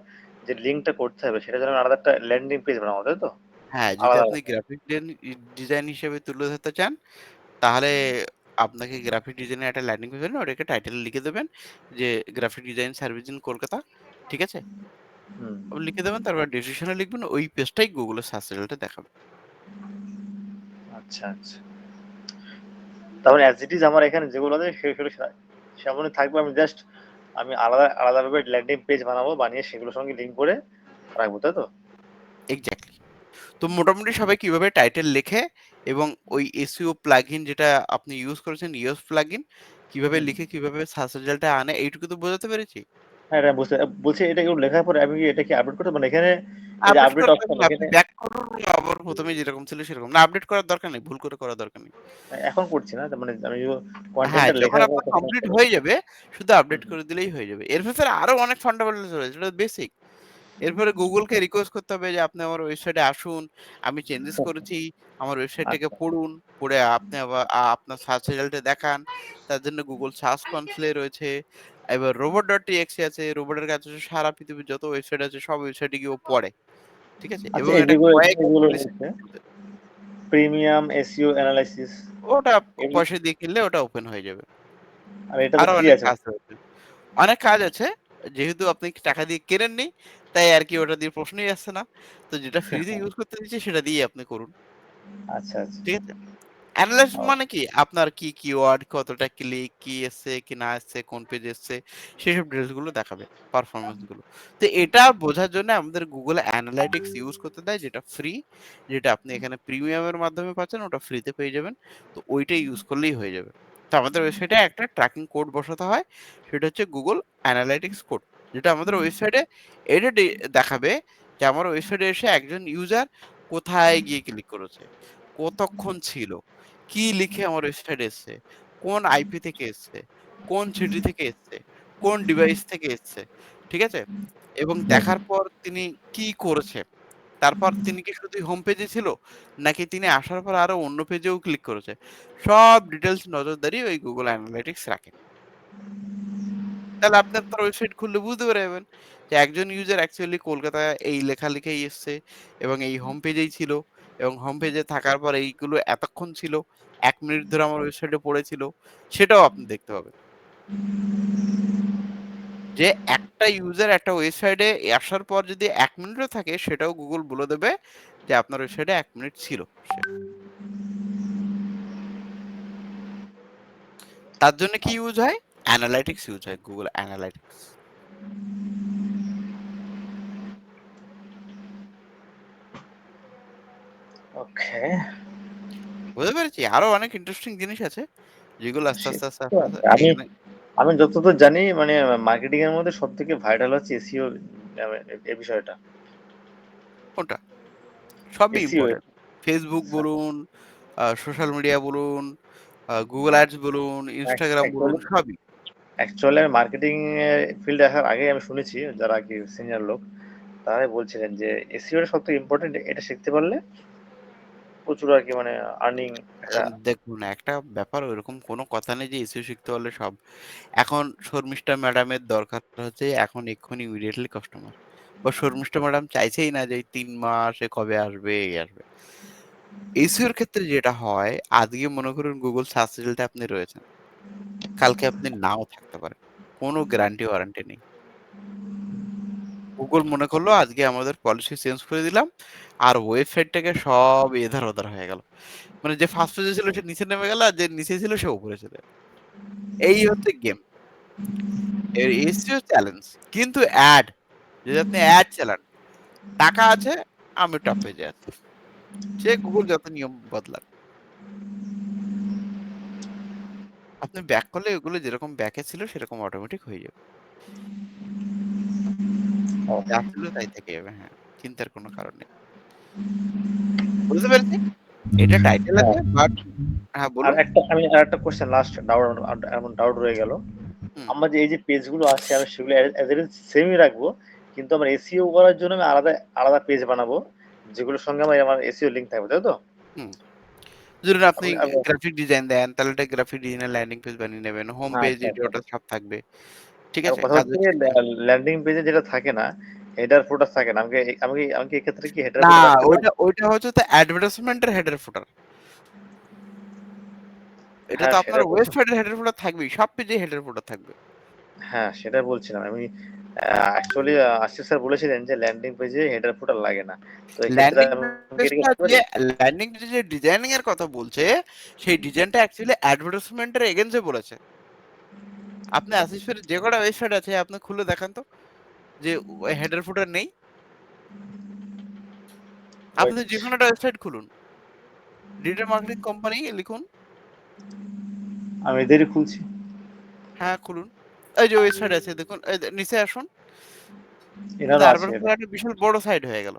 S5: যে লিঙ্কটা করতে হবে সেটার জন্য আলাদা একটা ল্যান্ডিং পেজ বানাবো, তাই তো?
S1: হ্যাঁ, যদি
S5: আলাদা,
S1: আপনি
S5: আলাদা।
S1: গ্রাফিক ডিজাইন হিসেবে তুলে ধরতে চান তাহলে আপনাকে গ্রাফিক ডিজাইনের একটা ল্যান্ডিং পেজ বানিয়ে ওটাকে টাইটেলে লিখে দেবেন যে graphic design service in Kolkata. ঠিক আছে?
S5: হুম।
S1: আপনি লিখে দেবেন তারপর ডেসক্রিপশনে লিখবেন ওই পেজটাই গুগলের সার্চ রেজাল্টে দেখাবে।
S5: আচ্ছা, আচ্ছা। তার মানে অ্যাজ ইট ইজ আমার এখানে যেগুলো আছে সেগুলো সেমনই থাকবে। আমি আলাদা, আলাদাভাবে ল্যান্ডিং পেজ বানাবো, বানিয়ে সেগুলোর সঙ্গে লিঙ্ক করে রাখবো, তাই তো?
S1: এক্সাক্টলি। তো মোটামুটি সবাই কিভাবে টাইটেল লেখে এবং ওই এসইও প্লাগইন যেটা আপনি ইউজ করেছেন ইওস প্লাগইন কিভাবে
S5: হুম।
S1: লিখে কিভাবে সার্চ রেজাল্টটা আনে এইটুকু তো বোঝাতে পেরেছি।
S5: হ্যাঁ, এটা বুঝতে বলছি এটা কেউ লেখার পরে আমি কি এটা কি আপডেট করতে মানে এখানে এই যে
S1: আপডেট
S5: আপডেট
S1: করার
S5: অপশন
S1: দরকার নেই। আপনি
S5: এখানে
S1: ব্যাক করুন আবার ১ম এ যেরকম ছিল সেরকম। না আপডেট করার দরকার নেই। ভুল করে করার দরকার নেই।
S5: এখন করছি না। তার মানে আমি
S1: হ্যাঁ,
S5: কনটেন্টটা
S1: যখন
S5: লেখার পর
S1: আপনার
S5: তখন
S1: কমপ্লিট
S5: করব।
S1: হয়ে যাবে শুধু
S5: হুম,
S1: আপডেট করে দিলেই হয়ে যাবে। এর ভেতরে আরো অনেক ফান্ডামেন্টালস রয়েছে। এটা বেসিক। এরপরে গুগলকে রিকোয়েস্ট করতে হবে যে আপনি আমার ওয়েবসাইটে আসুন। আমি চেঞ্জেস
S5: হুম।
S1: করেছি। আমার ওয়েবসাইটটাকে
S5: আচ্ছা,
S1: পড়ুন। পড়ে আপনি আবার আপনার সার্চ রেজাল্টে দেখান। তার জন্য গুগল সার্চ কনসোলে রয়েছে। এবার robot.txt আছে। রোবটের কাছে সারা পৃথিবীর যত ওয়েবসাইট আছে সব ওয়েবসাইটে গিয়ে ও পড়ে। ঠিক আছে?
S5: আচ্ছা
S1: এবং
S5: এই
S1: এটা
S5: যেগুলো
S1: কয়েক
S5: এগুলো
S1: মিলি
S5: রয়েছে
S1: সেকেন্ড।
S5: প্রিমিয়াম এসইও অ্যানালাইসিস
S1: ওটা
S5: এগুলো
S1: পয়সা দিয়ে কিনলে ওটা ওপেন হয়ে যাবে।
S5: আর এটা তো
S1: আরো
S5: ফ্রি
S1: অনেক
S5: আছে।
S1: কাজ রয়েছে। অনেক কাজ আছে। যেহেতু আপনি টাকা দিয়ে কেনেননি, তাই আরকি ওটা দিয়ে প্রশ্নই আসছে না। তো যেটা ফ্রিতে ইউজ করতে দিচ্ছি সেটা দিয়েই আপনি করুন।
S5: আচ্ছা, আচ্ছা।
S1: ঠিক আছে? এনালাইসিস
S5: ও
S1: মানে কি? আপনার কি কিওয়ার্ড, কতটা ক্লিক, কি এসছে, কি না এসছে, কোন পেজে এসছে, সেসব ডিটেইলস গুলো দেখাবে, পারফরম্যান্স গুলো। তো এটা বোঝার জন্য আমাদের Google Analytics ইউজ করতে দেয় যেটা ফ্রি, যেটা আপনি এখানে প্রিমিয়াম এর মাধ্যমে পাচ্ছেন, ওটা ফ্রিতে পেয়ে যাবেন। তো ওইটা ইউজ করলেই হয়ে যাবে। তো আমাদের ওয়েবসাইটে একটা ট্র্যাকিং কোড বসাতে হয়। সেটা হচ্ছে Google Analytics কোড। যেটা আমাদের ওয়েবসাইটে এটা দেখাবে যে আমার ওয়েবসাইটে এসে একজন ইউজার কোথায় গিয়ে ক্লিক করেছে, কতক্ষণ ছিল, কি লিখে আমার ওয়েবসাইটে এসছে, কোন আইপি থেকে এসছে, কোন সিটি থেকে এসছে, কোন ডিভাইস থেকে এসছে। ঠিক আছে? এবং
S5: হুম, হুম।
S1: দেখার পর তিনি কি করেছে? তারপর তিনি কি শুধু হোম পেজে ছিল? নাকি তিনি আসার পর আরো অন্য পেজেও ক্লিক করেছে? সব ডিটেইলস নজরদারি ওই Google Analytics রাখে। তাহলে আপনি আপনার ওয়েবসাইট খুললে বুঝতে পারবেন যে একজন ইউজার অ্যাকচুয়ালি কলকাতায় এই লেখা লিখেই এসছে এবং এই হোম পেজেই ছিল এবং হোম পেজে থাকার পর এইগুলো এতক্ষণ ছিল, ১ মিনিট ধরে আমার ওয়েবসাইটে পড়েছিল, সেটাও আপনি দেখতে পাবেন। যে একটা ইউজার একটা ওয়েবসাইটে আসার পর যদি ১ মিনিটও থাকে সেটাও Google বলে দেবে যে আপনার ওয়েবসাইটে ১ মিনিট ছিল সে। তার জন্য কি ইউজ হয়? অ্যানালাইটিক্স ইউজ হয়, Google Analytics।
S5: ওকে।
S1: বুঝতে পেরেছি? আরো অনেক ইন্টারেস্টিং জিনিস আছে যেগুলো আস্তে, আস্তে, আস্তে,
S5: সেটা তো
S1: আস্তে,
S5: আছে।
S1: আস্তে
S5: আমি
S1: এখানে
S5: আমি যতদূর জানি মানে মার্কেটিং এর মধ্যে সবথেকে ভাইটাল হচ্ছে এসইও এই বিষয়টা।
S1: কোনটা? সবই
S5: এসইও
S1: ইম্পোর্টেন্ট। Facebook বলুন, সোশ্যাল মিডিয়া বলুন, Google Ads বলুন, Instagram বলুন
S5: অ্যাকচুয়ালি
S1: সবই।
S5: অ্যাকচুয়ালি আমি মার্কেটিং ফিল্ডে আসার আগে আমি শুনেছি যারা আর কি সিনিয়র লোক তারাই বলছিলেন যে এসইও টা সবথেকে ইম্পর্টেন্ট এটা শিখতে পারলে প্রচুর আর কি মানে আর্নিং একটা
S1: দেখুন একটা ব্যাপার ওইরকম কোনো কথা নেই যে এসইও শিখতে পারলে সব। এখন শর্মিষ্ঠা ম্যাডামের দরকার হচ্ছে এখন এক্ষুনি ইমিডিয়েটলি কাস্টমার। বা শর্মিষ্ঠা ম্যাডাম চাইছেই না যে এই ৩ মাসে কবে আসবে, এই আসবে। এসইও এর ক্ষেত্রে যেটা হয় আজকে মনে করুন Google সার্চ রেজাল্ট এ আপনি রয়েছেন। কালকে আপনি নাও থাকতে পারেন। কোনো গ্যারান্টি ওয়ারেন্টি নেই। গুগল মনে করলো আজকে আমাদের পলিসি চেঞ্জ করে দিলাম। আর ওয়েবসাইটটাকে সব এধার-ওধার হয়ে গেল। মানে যে ফার্স্ট পেজে ছিল সে নিচে নেমে গেল, আর যে নিচে ছিল সে উপরে চলে গেল। এই হচ্ছে গেম। এর এসইও চ্যালেঞ্জ। কিন্তু এড যদি আপনি এড চালান, টাকা আছে, আমি টপ পেজে আছি। সে গুগল যত নিয়ম বদলাক। আপনি ব্যাক করলে ওগুলো যেরকম ব্যাকে ছিল সেরকম অটোমেটিক হয়ে যাবে। যা ছিল তাই থেকে যাবে। হ্যাঁ, চিন্তার কোনো কারণ নেই। বুঝতে পেরেছি? এটা টাইটেল
S5: হ্যাঁ।
S1: আছে বাট হ্যাঁ,
S5: আর
S1: বলুন।
S5: একটা আমি আরেকটা কোশ্চেন লাস্ট ডাউট এমন ডাউট রয়ে গেল।
S1: হুম।
S5: আমার যে এই যে পেজ গুলো আছে আমি সেগুলো এজ ইট ইজ সেমই রাখবো। কিন্তু আমার এসইও করার জন্য আমি আলাদা আলাদা পেজ বানাবো যেগুলোর সঙ্গে আমার এসইও লিংক থাকবে তাই তো?
S1: হুম। ধরুন আপনি
S5: আপনি
S1: গ্রাফিক ডিজাইন দেন, তাহলে এটা গ্রাফিক ডিজাইনের ল্যান্ডিং পেজ বানিয়ে নেবেন। হোম পেজ
S5: আচ্ছা,
S1: এটা
S5: আচ্ছা।
S1: ওটা সব থাকবে। ঠিক
S5: আর
S1: আছে?
S5: কথা
S1: কাজ
S5: হচ্ছে
S1: হচ্ছে কি
S5: ল্যান্ডিং পেজে যেটা থাকে না হেডার ফুটার থাকে না। আমি কি এক্ষেত্রে কি হেডার
S1: না
S5: ফুটার রাখতে পারি?
S1: ওইটা হচ্ছে তো অ্যাডভার্টাইজমেন্টের হেডার ফুটার। এটা
S5: হ্যাঁ,
S1: তো আপনার
S5: সেটাই বলছি।
S1: ওয়েবসাইটের হেডার ফুটার থাকবেই। সব পেজে হেডার ফুটার থাকবে।
S5: হ্যাঁ, সেটাই বলছিলাম। আমি অ্যাকচুয়ালি আশিস স্যার বলেছিলেন যে ল্যান্ডিং পেজে হেডার ফুটার লাগে না। তো এক্ষেত্রে
S1: ল্যান্ডিং
S5: আমি কি এটা
S1: পেজটা
S5: করতে পারি?
S1: যে ল্যান্ডিং পেজে যে ডিজাইনিং এর কথা বলছে, সেই ডিজাইনটা অ্যাকচুয়ালি অ্যাডভার্টাইজমেন্টের এগেইনস্ট এ বলেছে। আপনি আসিফের যে কটা ওয়েবসাইট আছে আপনি খুলে দেখান তো যে হেডার ফুটার নেই। আপনি যেকোনো একটা ওয়েবসাইট খুলুন, ডিজিটাল মার্কেটিং কোম্পানি লিখুন।
S5: আমি এদেরই খুলছি।
S1: হ্যাঁ, খুলুন। এই যে ওয়েবসাইট আছে দেখুন, এই যে নিচে আসুন।
S5: এনারও আছে
S1: তারপরে
S5: এটা।
S1: একটা বিশাল বড় সাইট হয়ে গেল।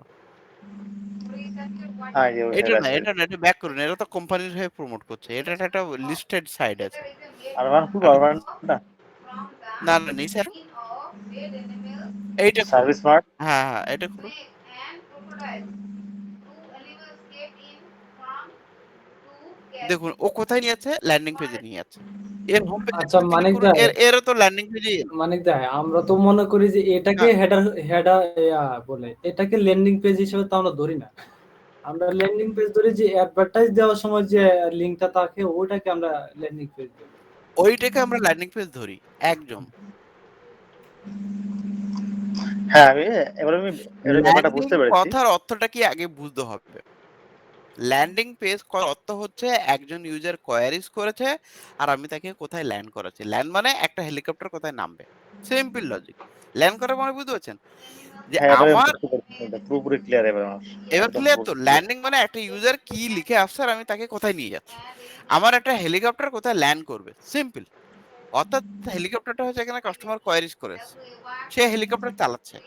S5: হ্যাঁ, এই যে
S1: এটা
S5: ওয়েবসাইট
S1: না,
S5: আছে।
S1: এটা ব্যাক করুন। এরা তো কোম্পানির হয়ে প্রমোট করছে। এটা একটা লিস্টেড সাইট আছে।
S5: আরবান খুলবো,
S1: আপনি
S5: আরবানটা?
S1: না, নিচে আসুন। এইটা খুলুন।
S5: Service smart.
S1: হ্যাঁ, এটা খুলুন। দেখুন ও কোথায় নিয়ে যাচ্ছে? ল্যান্ডিং পেজে নিয়ে যাচ্ছে। এর হোম পেজে
S4: আচ্ছা,
S1: যদি ক্লিক
S4: মানিক
S1: করুন,
S4: ভাই,
S1: এরও তো ল্যান্ডিং পেজেই এলো।
S4: মানিক ভাই, আমরা তো মনে করি যে এটাকে
S1: না,
S4: হেডার বলে, এটাকে ল্যান্ডিং পেজ হিসেবে তো আমরা ধরি না। আমরা ল্যান্ডিং পেজ ধরি যে অ্যাডভার্টাইজ দেওয়ার সময় যে লিঙ্কটা থাকে ওটাকে আমরা ল্যান্ডিং পেজ ধরি।
S1: ওইটাকে আমরা ল্যান্ডিং পেজ ধরি একদম।
S5: হ্যাঁ, এবার ব্যাপারটা
S1: ল্যান্ডিং
S5: বুঝতে পেরেছি।
S1: কথার অর্থটা কি আগে বুঝতে হবে। ল্যান্ডিং পেজ অর্থ হচ্ছে একজন ইউজার কোয়ারিজ করেছে আর আমি তাকে কোথায় ল্যান্ড করাচ্ছি। ল্যান্ড মানে একটা হেলিকপ্টার কোথায় নামবে। Simple logic. ল্যান্ড করা মানে বুঝতে পারছেন? যে
S5: হ্যাঁ, এবার আমি
S1: আমার
S5: বুঝতে পারছি, এটা পুরোপুরি ক্লিয়ার এবার আমার।
S1: এবার
S5: একদম
S1: ক্লিয়ার তো?
S5: পুরোপুরি clear।
S1: ল্যান্ডিং মানে একটা ইউজার কি লিখে আসছে আর আমি তাকে কোথায় নিয়ে যাচ্ছি। আমার একটা হেলিকপ্টার কোথায় ল্যান্ড করবে। সিম্পল। অর্থাৎ হেলিকপ্টারটা হচ্ছে এখানে কাস্টমার কোয়ারিজ করেছে। সে হেলিকপ্টার চালাচ্ছে।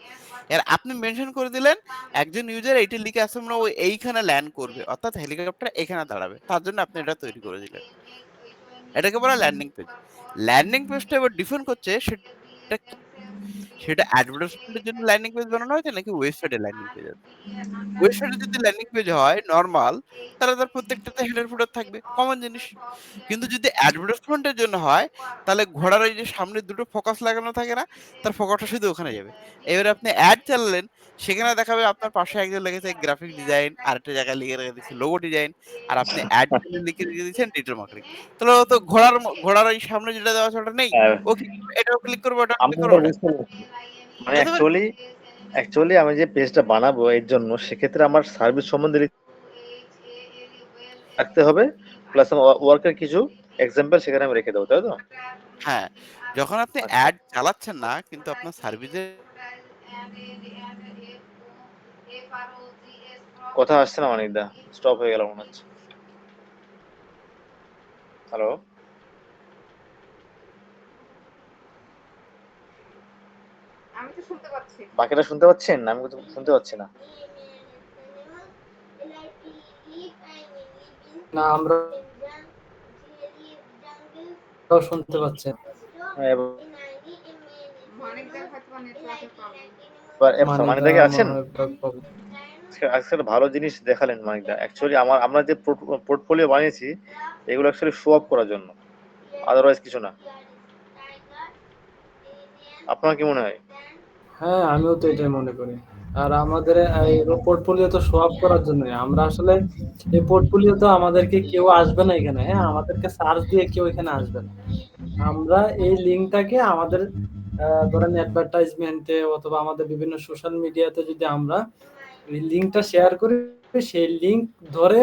S1: এর আপনি মেনশন করে দিলেন একজন ইউজার এইটা লিখে আসছে মানে ও এইখানে ল্যান্ড করবে। অর্থাৎ হেলিকপ্টার এখানে দাঁড়াবে। তার জন্য আপনি এটা তৈরি করে দিলেন। এটাকে বলা ল্যান্ডিং পেজ। ল্যান্ডিং পেজটা এবার ডিফাইন করছে সেটা কি? সেটা অ্যাডভার্টাইজমেন্টের জন্য ল্যান্ডিং পেজ বানানো হয়েছে নাকি ওয়েবসাইটে ল্যান্ডিং পেজ আছে। ওয়েবসাইটে যদি ল্যান্ডিং পেজ হয় নরমাল, তাহলে তার প্রত্যেকটাতে হেডার ফুটার থাকবে। কমন জিনিস। কিন্তু যদি অ্যাডভার্টাইজমেন্টের জন্য হয়, তাহলে ঘোড়ার ওই যে সামনে দুটো ফোকাস লাগানো থাকে না? তার ফোকাসটা শুধু ওখানে যাবে। এবারে আপনি অ্যাড চালালেন, সেখানে দেখাবে আপনার পাশে একজন লিখেছে গ্রাফিক ডিজাইন, আরেকটা জায়গায় লিখে রেখে দিয়েছে লোগো ডিজাইন, আর আপনি অ্যাড লিখে রেখে দিয়েছেন ডিজিটাল মার্কেটিং। তাহলে ও তো ঘোড়ার ওই সামনে যেটা দেওয়া আছে ওটা নেই।
S5: হ্যাঁ,
S1: ও কি করবে? এটাও ক্লিক করবে, ওটাও
S5: আমি
S1: ক্লিক করবে,
S5: এবার
S1: ওটা।
S5: বুঝতে পেরেছি। মানে
S1: বুঝতে পারলেন?
S5: অ্যাকচুয়ালি আমি যে পেজটা বানাবো এর জন্য সেক্ষেত্রে আমার সার্ভিস সম্বন্ধে রাখতে হবে, প্লাস আমার ওয়ার্কের কিছু এক্সাম্পল সেখানে আমি রেখে দেবো, তাই তো?
S1: হ্যাঁ, যখন আপনি
S5: আচ্ছা,
S1: অ্যাড চালাচ্ছেন না কিন্তু আপনার সার্ভিসে
S5: কথা আসছে না অনেকদা, স্টপ হয়ে গেল মনে হচ্ছে। হ্যালো, বাকিটা শুনতে পাচ্ছেন? আমি কিন্তু শুনতে পাচ্ছি না।
S4: না, আমরা শুনতে পাচ্ছি না।
S5: হ্যাঁ, এবার
S4: মানিক
S5: মানিকদা
S4: দা
S5: কি আছেন?
S4: মনে হয় problem।
S5: আজকে একটা ভালো জিনিস দেখালেন মানিকদা। অ্যাকচুয়ালি আমরা যে পোর্টফোলিও বানিয়েছি এগুলো অ্যাকচুয়ালি শো অফ করার জন্য, আদারওয়াইজ কিছু না। আপনার কি মনে হয়?
S4: হ্যাঁ, আমিও তো এটাই মনে করি। আর আমাদের এই পোর্টফোলিও তো শো অফ করার জন্যই। আমরা আসলে এই পোর্টফোলিও তো আমাদেরকে কেউ আসবে না এখানে। হ্যাঁ, আমাদেরকে সার্চ দিয়ে কেউ এখানে আসবে না। আমরা এই লিঙ্কটাকে আমাদের ধরেন অ্যাডভার্টাইজমেন্টে অথবা আমাদের বিভিন্ন সোশ্যাল মিডিয়াতে যদি আমরা এই লিঙ্কটা শেয়ার করি, সেই লিঙ্ক ধরে